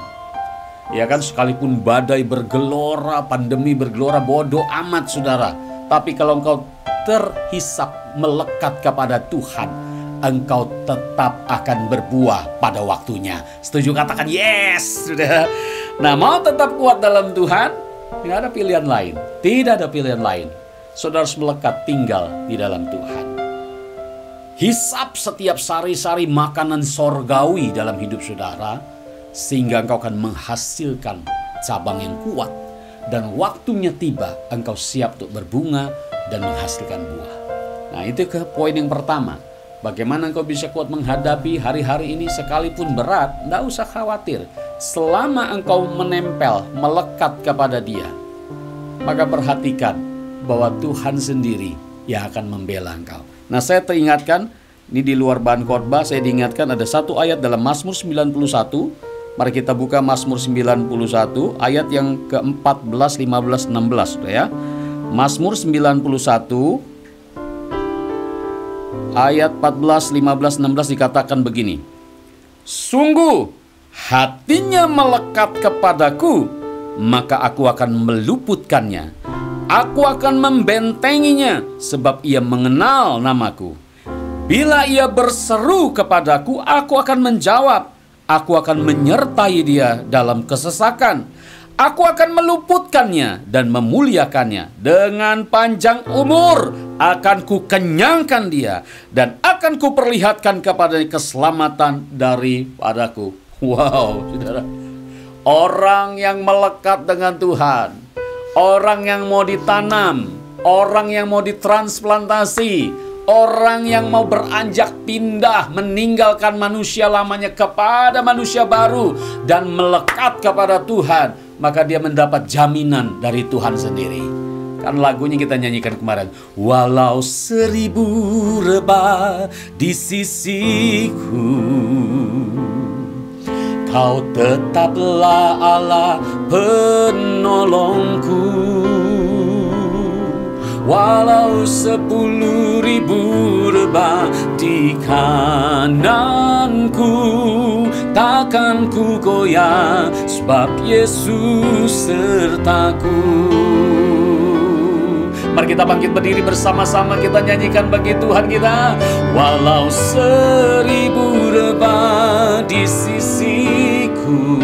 ya kan, sekalipun badai bergelora, pandemi bergelora, bodoh amat saudara. Tapi kalau engkau terhisap melekat kepada Tuhan, engkau tetap akan berbuah pada waktunya. Setuju? Katakan yes. Sudah. Nah, mau tetap kuat dalam Tuhan, tidak ada pilihan lain. Tidak ada pilihan lain. Saudara harus melekat tinggal di dalam Tuhan. Hisap setiap sari-sari makanan sorgawi dalam hidup saudara, sehingga engkau akan menghasilkan cabang yang kuat. Dan waktunya tiba, engkau siap untuk berbunga dan menghasilkan buah. Nah, itu ke poin yang pertama. Bagaimana engkau bisa kuat menghadapi hari-hari ini sekalipun berat? Tidak usah khawatir. Selama engkau menempel, melekat kepada Dia, maka perhatikan bahwa Tuhan sendiri yang akan membela engkau. Nah, saya teringatkan, ini di luar bahan khotbah, saya diingatkan ada satu ayat dalam Mazmur 91. Mari kita buka Mazmur 91 ayat yang ke-14, 15, 16 ya. Mazmur 91 ayat 14, 15, 16 dikatakan begini. Sungguh hatinya melekat kepadaku, maka aku akan meluputkannya. Aku akan membentenginya, sebab ia mengenal namaku. Bila ia berseru kepadaku, aku akan menjawab. Aku akan menyertai dia dalam kesesakan. Aku akan meluputkannya dan memuliakannya. Dengan panjang umur akan kukenyangkan dia, dan akan kuperlihatkan kepadanya keselamatan daripadaku. Wow, saudara. Orang yang melekat dengan Tuhan, orang yang mau ditanam, orang yang mau ditransplantasi, orang yang mau beranjak pindah, meninggalkan manusia lamanya kepada manusia baru dan melekat kepada Tuhan, maka dia mendapat jaminan dari Tuhan sendiri. Kan lagunya kita nyanyikan kemarin. Walau 1000 rebah di sisiku, Kau tetaplah Allah penolongku. Walau 10.000 rebah di kananku, takkan ku goyah, sebab Yesus sertaku. Mari kita bangkit berdiri bersama-sama, kita nyanyikan bagi Tuhan kita. Walau 1000 rebah di sisiku,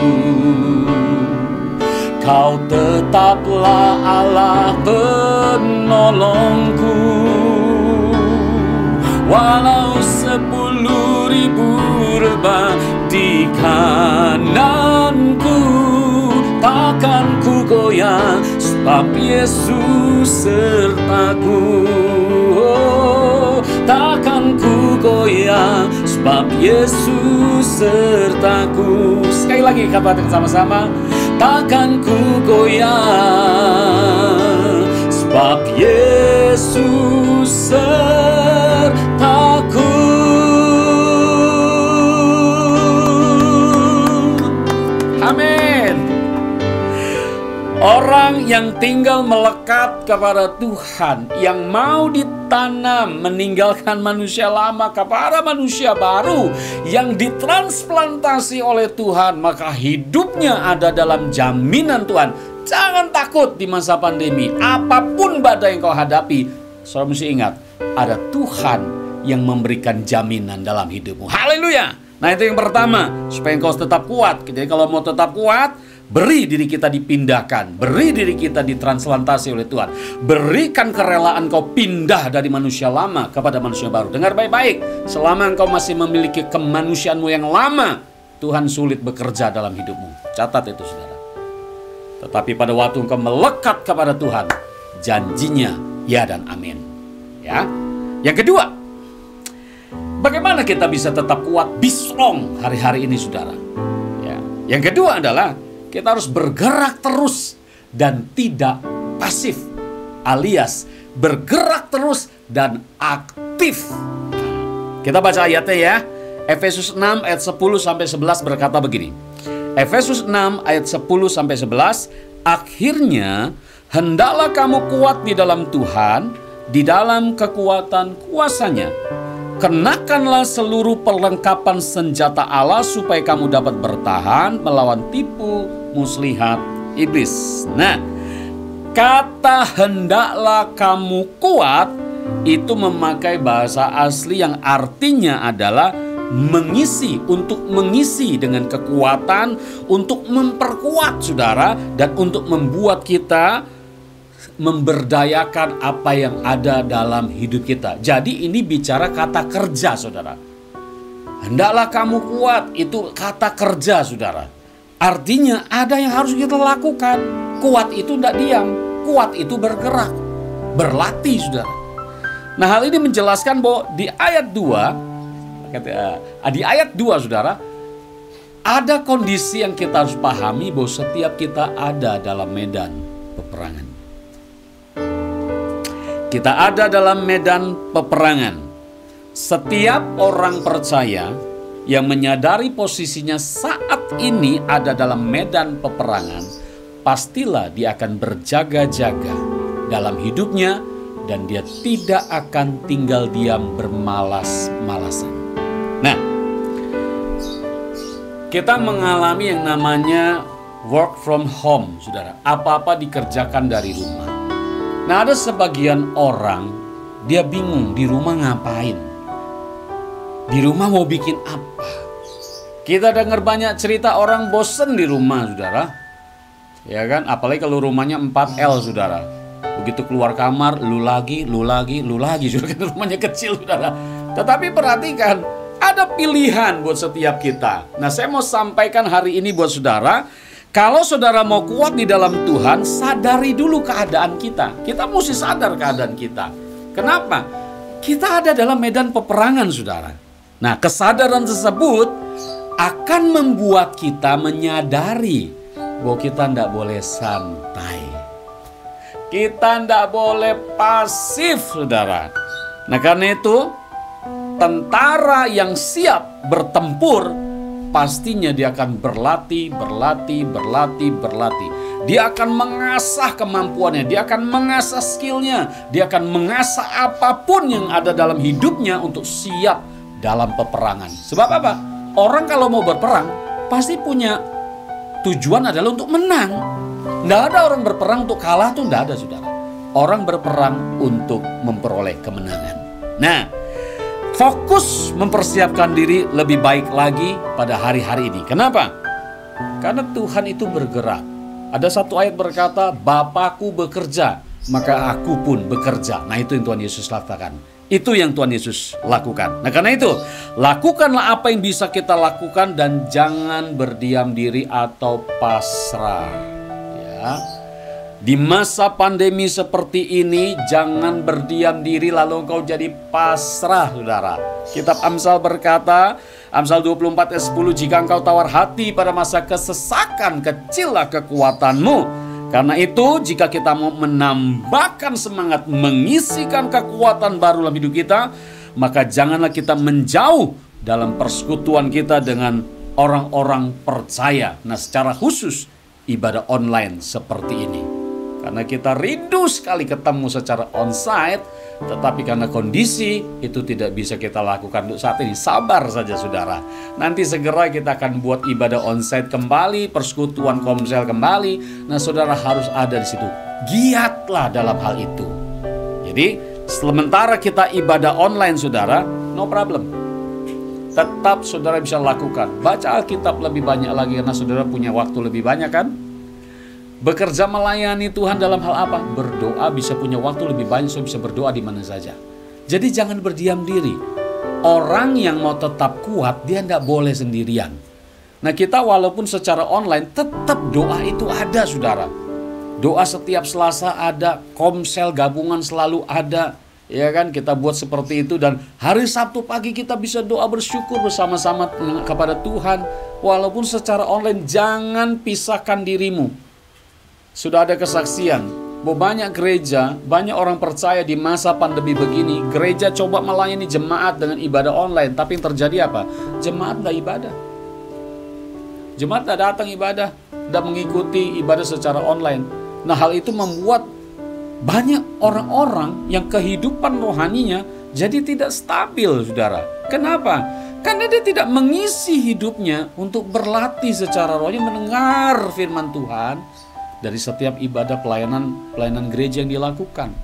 Kau tetaplah Allah penolongku. Walau 10.000 1000 rebah di kananku. Takkan ku goyah sebab Yesus sertaku. Oh, takkan ku goyah sebab Yesus sertaku. Sekali lagi katakan sama-sama. Takkan ku goyah sebab Yesus sertaku. Amin. Orang yang tinggal melekat kepada Tuhan, yang mau ditanam meninggalkan manusia lama kepada manusia baru, yang ditransplantasi oleh Tuhan, maka hidupnya ada dalam jaminan Tuhan. Jangan takut di masa pandemi. Apapun badai yang kau hadapi, saudara mesti ingat, ada Tuhan yang memberikan jaminan dalam hidupmu. Haleluya. Nah, itu yang pertama, supaya engkau tetap kuat. Jadi kalau mau tetap kuat, beri diri kita dipindahkan, beri diri kita ditransplantasi oleh Tuhan. Berikan kerelaan kau pindah dari manusia lama kepada manusia baru. Dengar baik-baik, selama engkau masih memiliki kemanusiaanmu yang lama, Tuhan sulit bekerja dalam hidupmu. Catat itu, saudara. Tetapi pada waktu engkau melekat kepada Tuhan, janjinya ya dan amin. Ya. Yang kedua, bagaimana kita bisa tetap kuat, be strong hari-hari ini, saudara? Ya. Yang kedua adalah kita harus bergerak terus dan tidak pasif, alias bergerak terus dan aktif. Kita baca ayatnya ya. Efesus 6 ayat 10 sampai 11 berkata begini. Efesus 6 ayat 10 sampai 11, akhirnya hendaklah kamu kuat di dalam Tuhan, di dalam kekuatan kuasa-Nya. Kenakanlah seluruh perlengkapan senjata Allah supaya kamu dapat bertahan melawan tipu muslihat iblis. Nah, kata hendaklah kamu kuat itu memakai bahasa asli yang artinya adalah mengisi, untuk mengisi dengan kekuatan, untuk memperkuat, saudara, dan untuk membuat kita memberdayakan apa yang ada dalam hidup kita. Jadi ini bicara kata kerja, saudara. Hendaklah kamu kuat, itu kata kerja, saudara. Artinya ada yang harus kita lakukan. Kuat itu tidak diam, kuat itu bergerak, berlatih, saudara. Nah, hal ini menjelaskan bahwa di ayat 2, saudara, ada kondisi yang kita harus pahami bahwa setiap kita ada dalam medan peperangan. Kita ada dalam medan peperangan. Setiap orang percaya yang menyadari posisinya saat ini ada dalam medan peperangan, pastilah dia akan berjaga-jaga dalam hidupnya dan dia tidak akan tinggal diam bermalas-malasan. Nah, kita mengalami yang namanya work from home, saudara. Apa-apa dikerjakan dari rumah. Nah, ada sebagian orang, dia bingung di rumah ngapain. Di rumah mau bikin apa. Kita dengar banyak cerita orang bosen di rumah, saudara. Ya kan, apalagi kalau rumahnya 4L, saudara. Begitu keluar kamar, lu lagi, saudara. Rumahnya kecil, saudara. Tetapi perhatikan, ada pilihan buat setiap kita. Nah, saya mau sampaikan hari ini buat saudara, kalau saudara mau kuat di dalam Tuhan, sadari dulu keadaan kita. Kita mesti sadar keadaan kita. Kenapa? Kita ada dalam medan peperangan, saudara. Nah, kesadaran tersebut akan membuat kita menyadari bahwa kita tidak boleh santai. Kita tidak boleh pasif, saudara. Nah, karena itu, tentara yang siap bertempur, pastinya dia akan berlatih. Dia akan mengasah kemampuannya, dia akan mengasah skillnya, dia akan mengasah apapun yang ada dalam hidupnya untuk siap dalam peperangan. Sebab apa? Orang kalau mau berperang, pasti punya tujuan adalah untuk menang. Tidak ada orang berperang untuk kalah, tuh tidak ada, saudara. Orang berperang untuk memperoleh kemenangan. Nah, fokus mempersiapkan diri lebih baik lagi pada hari-hari ini. Kenapa? Karena Tuhan itu bergerak. Ada satu ayat berkata, Bapakku bekerja, maka aku pun bekerja. Nah, itu yang Tuhan Yesus katakan. Itu yang Tuhan Yesus lakukan. Nah karena itu, lakukanlah apa yang bisa kita lakukan dan jangan berdiam diri atau pasrah. Ya. Di masa pandemi seperti ini, jangan berdiam diri lalu engkau jadi pasrah, saudara. Kitab Amsal berkata, Amsal 24 ayat 10, jika engkau tawar hati pada masa kesesakan, kecillah kekuatanmu. Karena itu, jika kita mau menambahkan semangat, mengisikan kekuatan baru dalam hidup kita, maka janganlah kita menjauh dalam persekutuan kita dengan orang-orang percaya. Nah, secara khusus ibadah online seperti ini. Karena kita rindu sekali ketemu secara onsite, tetapi karena kondisi itu tidak bisa kita lakukan untuk saat ini. Sabar saja saudara. Nanti segera kita akan buat ibadah onsite kembali, persekutuan komsel kembali. Nah saudara harus ada di situ. Giatlah dalam hal itu. Jadi sementara kita ibadah online saudara, no problem. Tetap saudara bisa lakukan. Baca Alkitab lebih banyak lagi karena saudara punya waktu lebih banyak kan? Bekerja melayani Tuhan dalam hal apa? Berdoa, bisa punya waktu lebih banyak, so bisa berdoa di mana saja. Jadi jangan berdiam diri. Orang yang mau tetap kuat, dia tidak boleh sendirian. Nah kita walaupun secara online, tetap doa itu ada saudara. Doa setiap Selasa ada, komsel gabungan selalu ada. Ya kan, kita buat seperti itu. Dan hari Sabtu pagi kita bisa doa bersyukur bersama-sama kepada Tuhan. Walaupun secara online, jangan pisahkan dirimu. Sudah ada kesaksian bahwa banyak gereja, banyak orang percaya di masa pandemi begini, gereja coba melayani jemaat dengan ibadah online, tapi yang terjadi apa? Jemaat tidak ibadah. Jemaat tidak datang ibadah, tidak mengikuti ibadah secara online. Nah hal itu membuat banyak orang-orang yang kehidupan rohaninya jadi tidak stabil saudara. Kenapa? Karena dia tidak mengisi hidupnya untuk berlatih secara rohani mendengar firman Tuhan dari setiap ibadah pelayanan gereja yang dilakukan.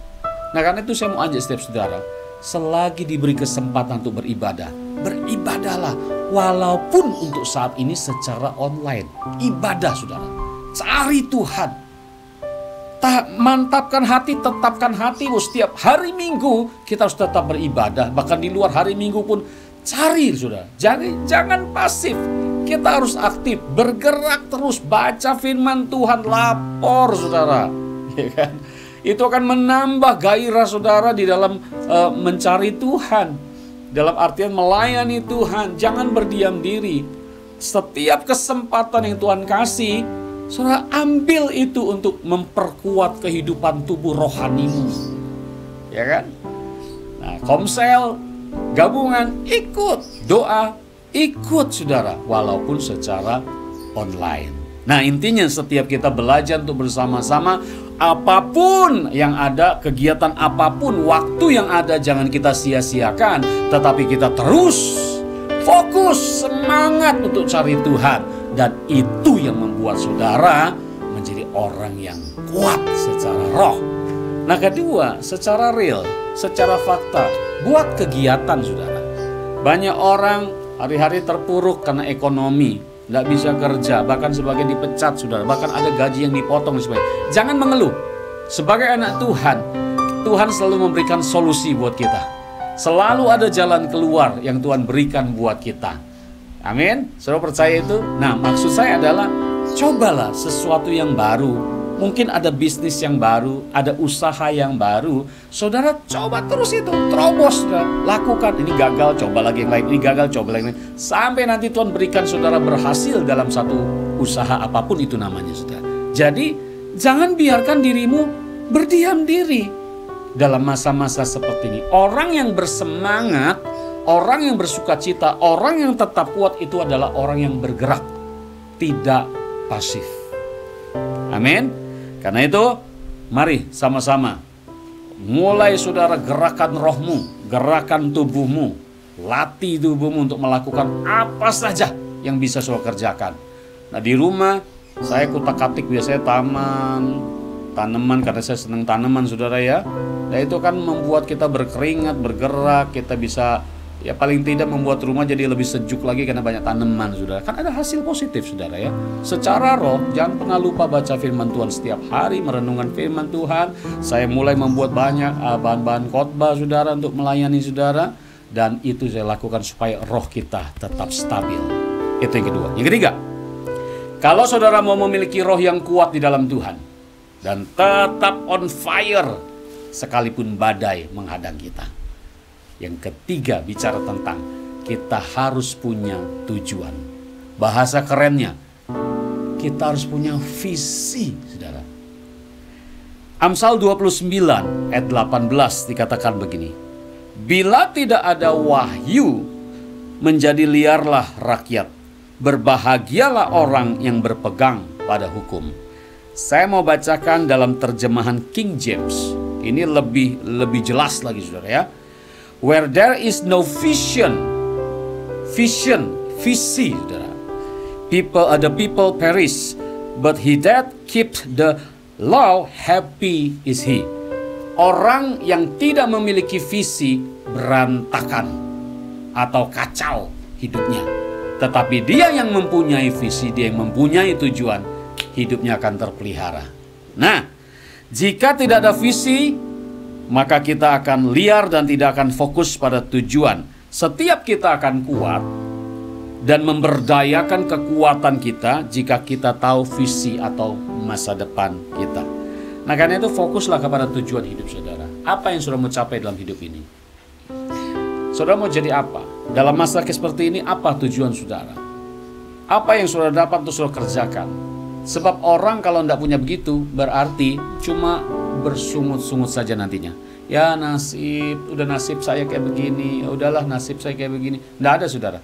Nah karena itu saya mau ajak setiap saudara, selagi diberi kesempatan untuk beribadah, beribadahlah walaupun untuk saat ini secara online. Ibadah saudara, cari Tuhan. Mantapkan hati, tetapkan hatimu. Setiap hari Minggu kita harus tetap beribadah. Bahkan di luar hari Minggu pun cari saudara. Jangan pasif. Kita harus aktif, bergerak terus, baca firman Tuhan, lapor saudara. Ya kan? Itu akan menambah gairah saudara di dalam mencari Tuhan. Dalam artian melayani Tuhan, jangan berdiam diri. Setiap kesempatan yang Tuhan kasih, saudara ambil itu untuk memperkuat kehidupan tubuh rohanimu. Ya kan? Nah, komsel, gabungan, ikut, doa, ikut saudara, walaupun secara online. Nah intinya setiap kita belajar untuk bersama-sama, apapun yang ada, kegiatan apapun, waktu yang ada jangan kita sia-siakan, tetapi kita terus fokus, semangat untuk cari Tuhan. Dan itu yang membuat saudara menjadi orang yang kuat secara roh. Nah kedua, secara real, secara fakta, buat kegiatan saudara. Banyak orang hari-hari terpuruk karena ekonomi, tidak bisa kerja, bahkan sebagian dipecat saudara, bahkan ada gaji yang dipotong dan sebagainya. Jangan mengeluh. Sebagai anak Tuhan, Tuhan selalu memberikan solusi buat kita. Selalu ada jalan keluar yang Tuhan berikan buat kita. Amin. Saudara percaya itu? Nah maksud saya adalah cobalah sesuatu yang baru. Mungkin ada bisnis yang baru, ada usaha yang baru. Saudara coba terus itu, terobos, lakukan. Ini gagal, coba lagi yang lain. Ini gagal, coba lagi yang lain. Sampai nanti Tuhan berikan saudara berhasil dalam satu usaha apapun itu namanya saudara. Jadi jangan biarkan dirimu berdiam diri dalam masa-masa seperti ini. Orang yang bersemangat, orang yang bersukacita, orang yang tetap kuat itu adalah orang yang bergerak, tidak pasif. Amin. Karena itu, mari sama-sama mulai saudara gerakan rohmu, gerakan tubuhmu, latih tubuhmu untuk melakukan apa saja yang bisa saudara kerjakan. Nah di rumah saya kutak-katik biasanya tanaman karena saya senang tanaman saudara ya. Nah itu kan membuat kita berkeringat, bergerak, kita bisa Ya paling tidak membuat rumah jadi lebih sejuk lagi karena banyak tanaman, saudara. Kan ada hasil positif, saudara ya. Secara roh, jangan pernah lupa baca firman Tuhan setiap hari, merenungkan firman Tuhan. Saya mulai membuat banyak bahan-bahan khotbah, saudara, untuk melayani saudara. Dan itu saya lakukan supaya roh kita tetap stabil. Itu yang kedua. Yang ketiga, kalau saudara mau memiliki roh yang kuat di dalam Tuhan dan tetap on fire sekalipun badai menghadang kita. Yang ketiga, bicara tentang kita harus punya tujuan. Bahasa kerennya, kita harus punya visi, saudara. Amsal 29 ayat 18 dikatakan begini. Bila tidak ada wahyu, menjadi liarlah rakyat. Berbahagialah orang yang berpegang pada hukum. Saya mau bacakan dalam terjemahan King James. Ini lebih jelas lagi, saudara ya. Where there is no vision, visi, saudara. The people perish, but he that keeps the law, happy is he. Orang yang tidak memiliki visi berantakan atau kacau hidupnya. Tetapi dia yang mempunyai visi, dia yang mempunyai tujuan, hidupnya akan terpelihara. Nah, jika tidak ada visi, maka kita akan liar dan tidak akan fokus pada tujuan. Setiap kita akan kuat dan memberdayakan kekuatan kita jika kita tahu visi atau masa depan kita. Nah, karena itu fokuslah kepada tujuan hidup saudara. Apa yang saudara mau capai dalam hidup ini? Saudara mau jadi apa? Dalam masa seperti ini, apa tujuan saudara? Apa yang saudara dapat untuk saudara kerjakan? Sebab orang kalau tidak punya begitu, berarti cuma bersungut-sungut saja nantinya. Ya nasib, udah nasib saya kayak begini, ya udahlah nasib saya kayak begini. Tidak ada, saudara.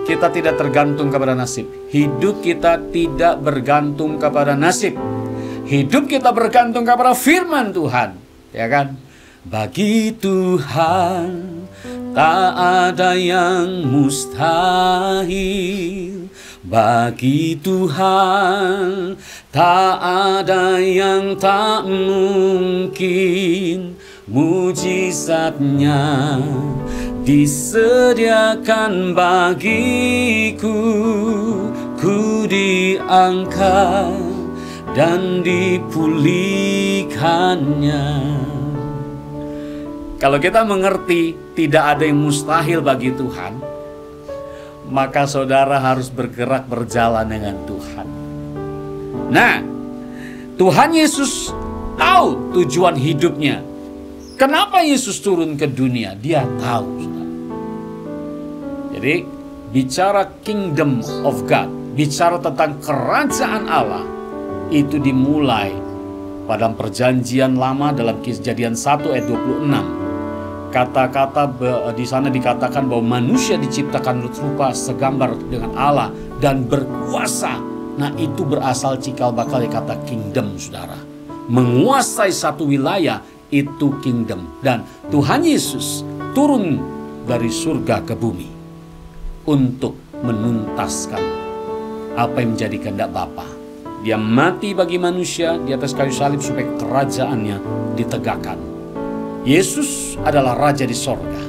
Kita tidak tergantung kepada nasib. Hidup kita tidak bergantung kepada nasib. Hidup kita bergantung kepada firman Tuhan, ya kan? Bagi Tuhan tak ada yang mustahil. Bagi Tuhan tak ada yang tak mungkin. Mujizatnya disediakan bagiku. Ku diangkat dan dipulihkannya. Kalau kita mengerti tidak ada yang mustahil bagi Tuhan, maka saudara harus bergerak berjalan dengan Tuhan. Nah, Tuhan Yesus tahu tujuan hidupnya. Kenapa Yesus turun ke dunia? Dia tahu, saudara. Jadi, bicara kingdom of God, bicara tentang kerajaan Allah, itu dimulai pada perjanjian lama dalam Kejadian 1 ayat 26. Kata-kata di sana dikatakan bahwa manusia diciptakan menurut rupa segambar dengan Allah dan berkuasa. Nah, itu berasal cikal bakal kata kingdom, saudara. Menguasai satu wilayah itu kingdom. Dan Tuhan Yesus turun dari surga ke bumi untuk menuntaskan apa yang menjadi kehendak Bapa. Dia mati bagi manusia di atas kayu salib supaya kerajaannya ditegakkan. Yesus adalah raja di sorga,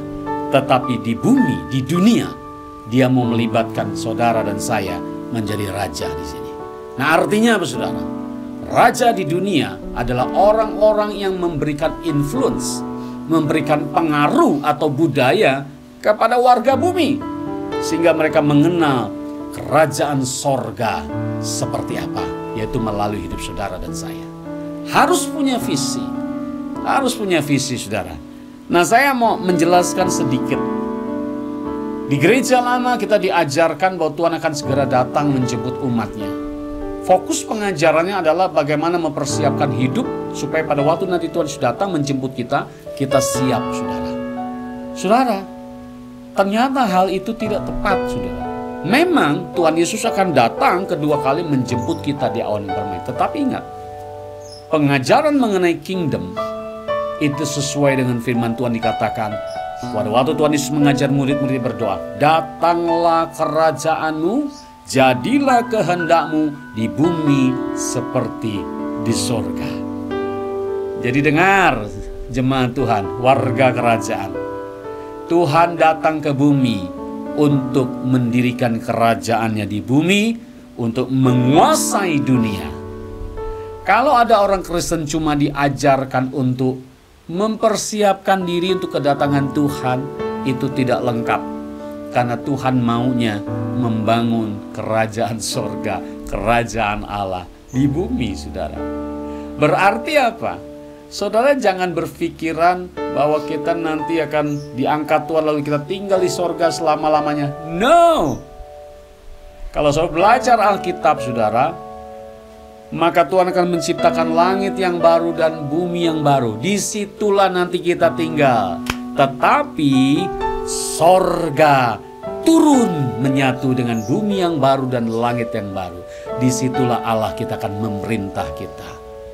tetapi di bumi, di dunia, dia mau melibatkan saudara dan saya menjadi raja di sini. Nah, artinya apa, saudara? Raja di dunia adalah orang-orang yang memberikan influence, memberikan pengaruh atau budaya kepada warga bumi, sehingga mereka mengenal kerajaan sorga seperti apa, yaitu melalui hidup saudara dan saya. Harus punya visi. Harus punya visi, saudara. Nah, saya mau menjelaskan sedikit. Di gereja lama kita diajarkan bahwa Tuhan akan segera datang menjemput umatnya. Fokus pengajarannya adalah bagaimana mempersiapkan hidup supaya pada waktu nanti Tuhan sudah datang menjemput kita, kita siap, saudara. Saudara, ternyata hal itu tidak tepat, saudara. Memang Tuhan Yesus akan datang kedua kali menjemput kita di awan yang permai. Tetapi ingat, pengajaran mengenai kingdom itu sesuai dengan firman Tuhan dikatakan. Pada waktu Tuhan Yesus mengajar murid-murid berdoa, datanglah kerajaanmu, jadilah kehendakmu di bumi seperti di sorga. Jadi dengar jemaat Tuhan, warga kerajaan. Tuhan datang ke bumi untuk mendirikan kerajaannya di bumi, untuk menguasai dunia. Kalau ada orang Kristen cuma diajarkan untuk mempersiapkan diri untuk kedatangan Tuhan, itu tidak lengkap. Karena Tuhan maunya membangun kerajaan sorga, kerajaan Allah di bumi, saudara. Berarti apa? Saudara jangan berpikiran bahwa kita nanti akan diangkat Tuhan lalu kita tinggal di sorga selama-lamanya. No! Kalau saudara belajar Alkitab, saudara, maka Tuhan akan menciptakan langit yang baru dan bumi yang baru. Disitulah nanti kita tinggal. Tetapi sorga turun menyatu dengan bumi yang baru dan langit yang baru. Disitulah Allah kita akan memerintah kita.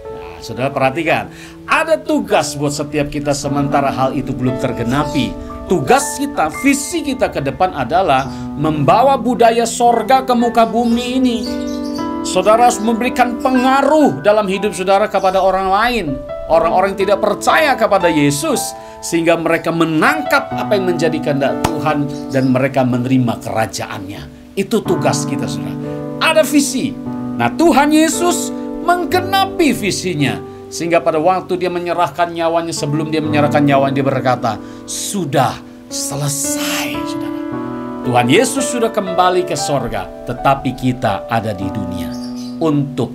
Nah, saudara perhatikan, ada tugas buat setiap kita sementara hal itu belum tergenapi. Tugas kita, visi kita ke depan adalah membawa budaya sorga ke muka bumi ini. Saudara harus memberikan pengaruh dalam hidup saudara kepada orang lain. Orang-orang yang tidak percaya kepada Yesus. Sehingga mereka menangkap apa yang menjadi kehendak Tuhan. Dan mereka menerima kerajaannya. Itu tugas kita, saudara. Ada visi. Nah, Tuhan Yesus menggenapi visinya. Sehingga pada waktu dia menyerahkan nyawanya, sebelum dia menyerahkan nyawanya, dia berkata, sudah selesai, saudara. Tuhan Yesus sudah kembali ke sorga, tetapi kita ada di dunia untuk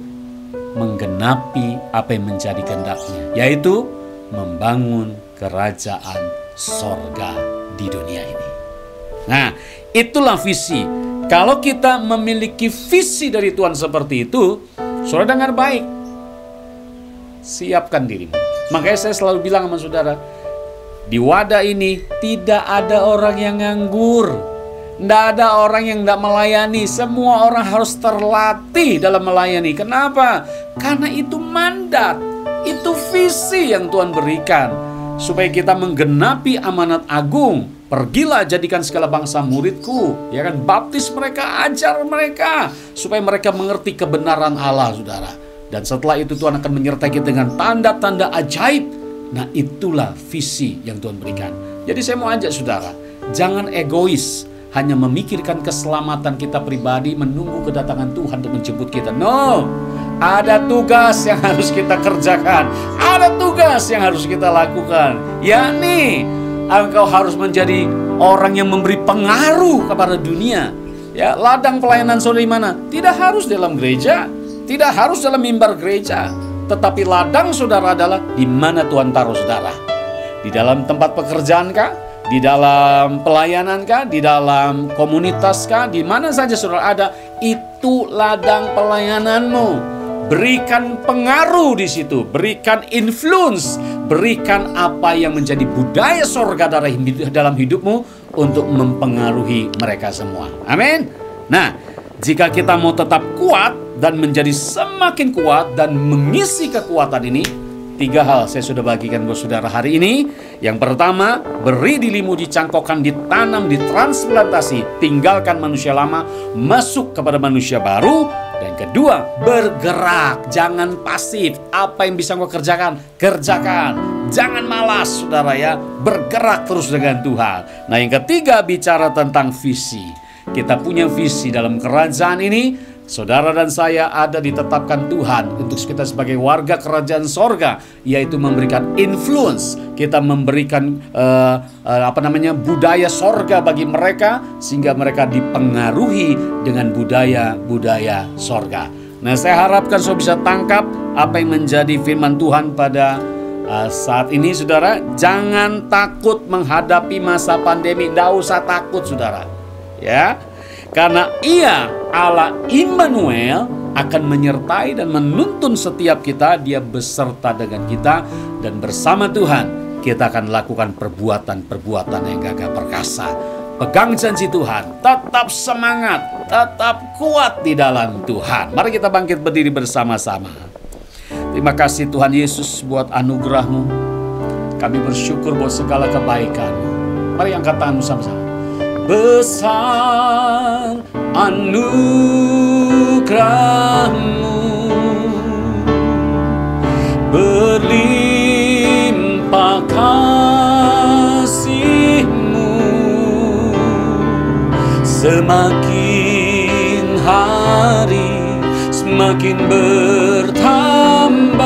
menggenapi apa yang menjadi kehendaknya, yaitu membangun kerajaan sorga di dunia ini. Nah, itulah visi. Kalau kita memiliki visi dari Tuhan seperti itu, saudara dengar baik, siapkan dirimu. Makanya saya selalu bilang sama saudara, di wadah ini tidak ada orang yang nganggur. Tidak ada orang yang tidak melayani. Semua orang harus terlatih dalam melayani. Kenapa? Karena itu mandat. Itu visi yang Tuhan berikan. Supaya kita menggenapi amanat agung. Pergilah jadikan segala bangsa muridku. Ya kan? Baptis mereka, ajar mereka. Supaya mereka mengerti kebenaran Allah, saudara. Dan setelah itu Tuhan akan menyertai kita dengan tanda-tanda ajaib. Nah, itulah visi yang Tuhan berikan. Jadi saya mau ajak saudara, jangan egois. Hanya memikirkan keselamatan kita pribadi, menunggu kedatangan Tuhan untuk menjemput kita. No, ada tugas yang harus kita kerjakan. Ada tugas yang harus kita lakukan. Yakni, engkau harus menjadi orang yang memberi pengaruh kepada dunia. Ya, ladang pelayanan saudara di mana? Tidak harus dalam gereja, tidak harus dalam mimbar gereja. Tetapi ladang saudara adalah di mana Tuhan taruh saudara. Di dalam tempat pekerjaan kah? Di dalam pelayanan kah? Di dalam komunitas kah? Di mana saja saudara ada, itu ladang pelayananmu. Berikan pengaruh di situ, berikan influence, berikan apa yang menjadi budaya sorga dalam hidupmu untuk mempengaruhi mereka semua. Amin. Nah, jika kita mau tetap kuat dan menjadi semakin kuat dan mengisi kekuatan ini, 3 hal saya sudah bagikan buat saudara hari ini. Yang pertama, beri dirimu dicangkokkan, ditanam, ditransplantasi. Tinggalkan manusia lama, masuk kepada manusia baru. Dan kedua, bergerak. Jangan pasif. Apa yang bisa kau kerjakan, kerjakan. Jangan malas, saudara ya. Bergerak terus dengan Tuhan. Nah, yang ketiga, bicara tentang visi. Kita punya visi dalam kerajaan ini. Saudara dan saya ada ditetapkan Tuhan untuk kita sebagai warga kerajaan sorga, yaitu memberikan influence. Kita memberikan budaya sorga bagi mereka, sehingga mereka dipengaruhi dengan budaya sorga. Nah, saya harapkan saudara bisa tangkap apa yang menjadi firman Tuhan pada saat ini, saudara. Jangan takut menghadapi masa pandemi. Tidak usah takut, saudara. Ya. Karena Ia, Allah Immanuel, akan menyertai dan menuntun setiap kita. Dia beserta dengan kita. Dan bersama Tuhan, kita akan lakukan perbuatan-perbuatan yang gagah perkasa. Pegang janji Tuhan. Tetap semangat. Tetap kuat di dalam Tuhan. Mari kita bangkit berdiri bersama-sama. Terima kasih Tuhan Yesus buat anugerah-Mu. Kami bersyukur buat segala kebaikan-Mu. Mari angkat tanganmu sama-sama. Besar anugerah-Mu, berlimpah kasih-Mu, Semakin hari semakin bertambah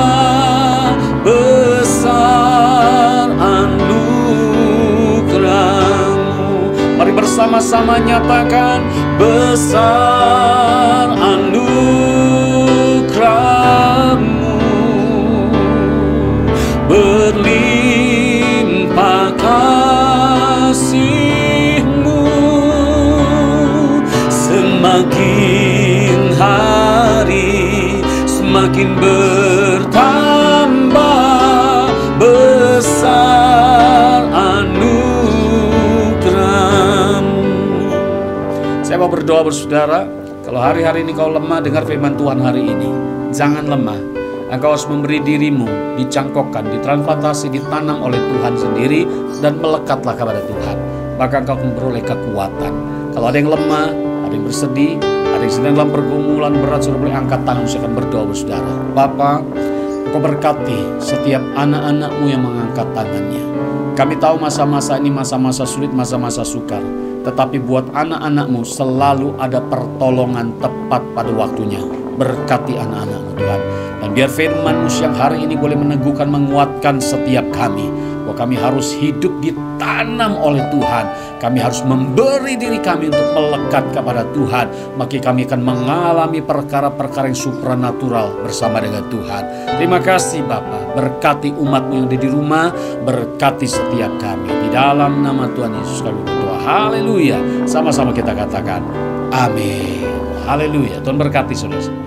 besar anugerah-Mu. Mari bersama-sama nyatakan, besar anugerah-Mu, berlimpah kasih-Mu. Semakin hari semakin bertambah besar anugerah-Mu. Saya mau berdoa bersaudara, kalau hari-hari ini kau lemah, dengar firman Tuhan hari ini. Jangan lemah. Engkau harus memberi dirimu dicangkokkan, ditransplantasi, ditanam oleh Tuhan sendiri dan melekatlah kepada Tuhan. Maka engkau akan beroleh kekuatan. Kalau ada yang lemah, ada yang bersedih, ada yang sedang dalam pergumulan berat, sudah boleh angkat tangan, saya akan berdoa bersaudara. Bapa, Engkau berkati setiap anak-anak-Mu yang mengangkat tangannya. Kami tahu masa-masa ini masa-masa sulit, masa-masa sukar. Tetapi buat anak-anak-Mu selalu ada pertolongan tepat pada waktunya. Berkati anak-anak-Mu Tuhan. Dan biar firman-Mu siang hari ini boleh meneguhkan, menguatkan setiap kami. Bahwa kami harus hidup ditanam oleh Tuhan. Kami harus memberi diri kami untuk melekat kepada Tuhan. Maka kami akan mengalami perkara-perkara yang supranatural bersama dengan Tuhan. Terima kasih Bapa. Berkati umat-Mu yang ada di rumah. Berkati setiap kami. Di dalam nama Tuhan Yesus kami berdoa. Haleluya. Sama-sama kita katakan amin. Haleluya. Tuhan berkati saudara semua.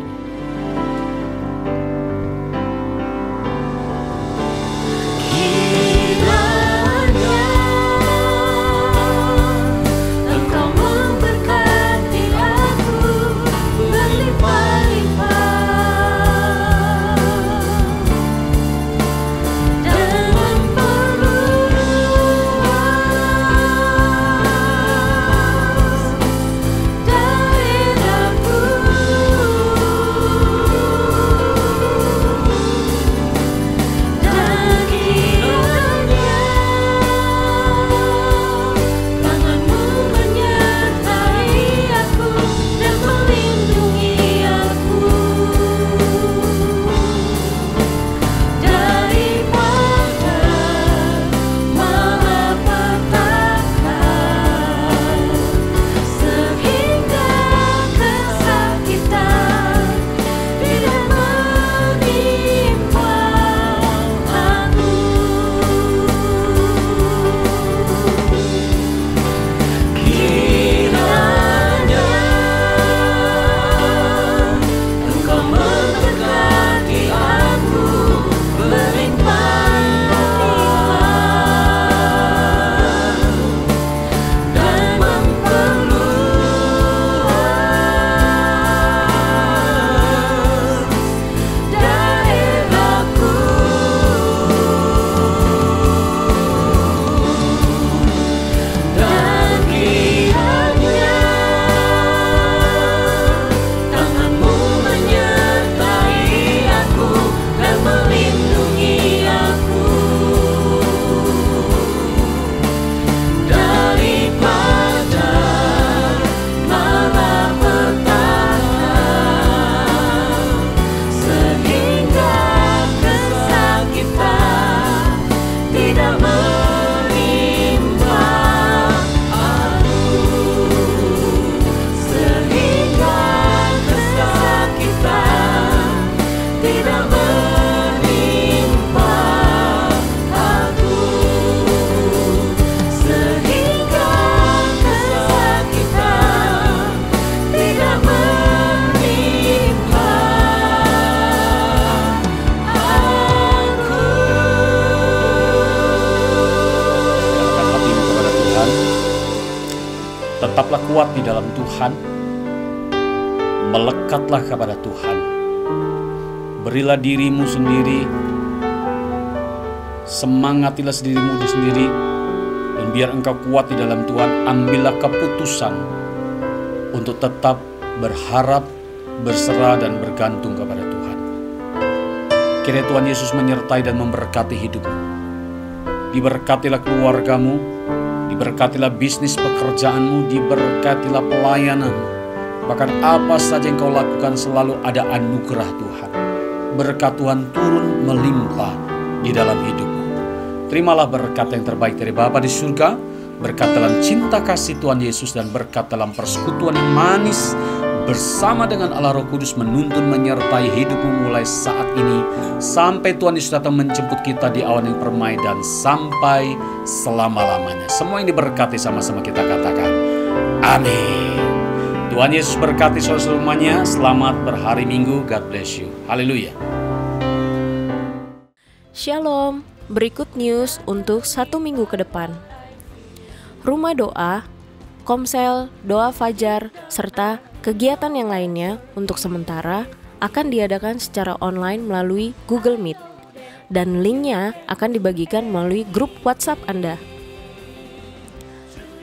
Tetaplah kuat di dalam Tuhan. Melekatlah kepada Tuhan. Berilah dirimu sendiri. Semangatilah dirimu sendiri. Dan biar engkau kuat di dalam Tuhan, ambillah keputusan untuk tetap berharap, berserah dan bergantung kepada Tuhan. Kiranya Tuhan Yesus menyertai dan memberkati hidupmu. Diberkatilah keluargamu, Diberkatilah bisnis pekerjaanmu, diberkatilah pelayananmu. Bahkan apa saja yang kau lakukan selalu ada anugerah Tuhan. Berkat Tuhan turun melimpah di dalam hidupmu. Terimalah berkat yang terbaik dari Bapa di surga, berkat dalam cinta kasih Tuhan Yesus, dan berkat dalam persekutuan yang manis bersama dengan Allah Roh Kudus menuntun menyertai hidupmu mulai saat ini sampai Tuhan Yesus datang menjemput kita di awan yang permai dan sampai selama-lamanya. Semua yang diberkati sama-sama kita katakan amin. Tuhan Yesus berkati saudara semuanya. Selamat berhari Minggu. God bless you. Haleluya. Shalom, berikut news untuk 1 minggu ke depan. Rumah doa, komsel, doa fajar, serta kegiatan yang lainnya untuk sementara akan diadakan secara online melalui Google Meet. Dan linknya akan dibagikan melalui grup WhatsApp Anda.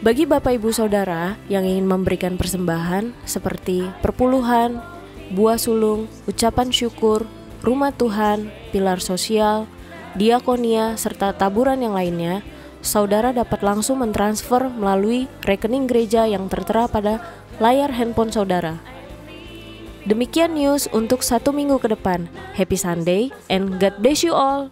Bagi Bapak Ibu Saudara yang ingin memberikan persembahan seperti perpuluhan, buah sulung, ucapan syukur, rumah Tuhan, pilar sosial, diakonia, serta taburan yang lainnya, saudara dapat langsung mentransfer melalui rekening gereja yang tertera pada layar handphone saudara. Demikian news untuk 1 minggu ke depan. Happy Sunday and God bless you all.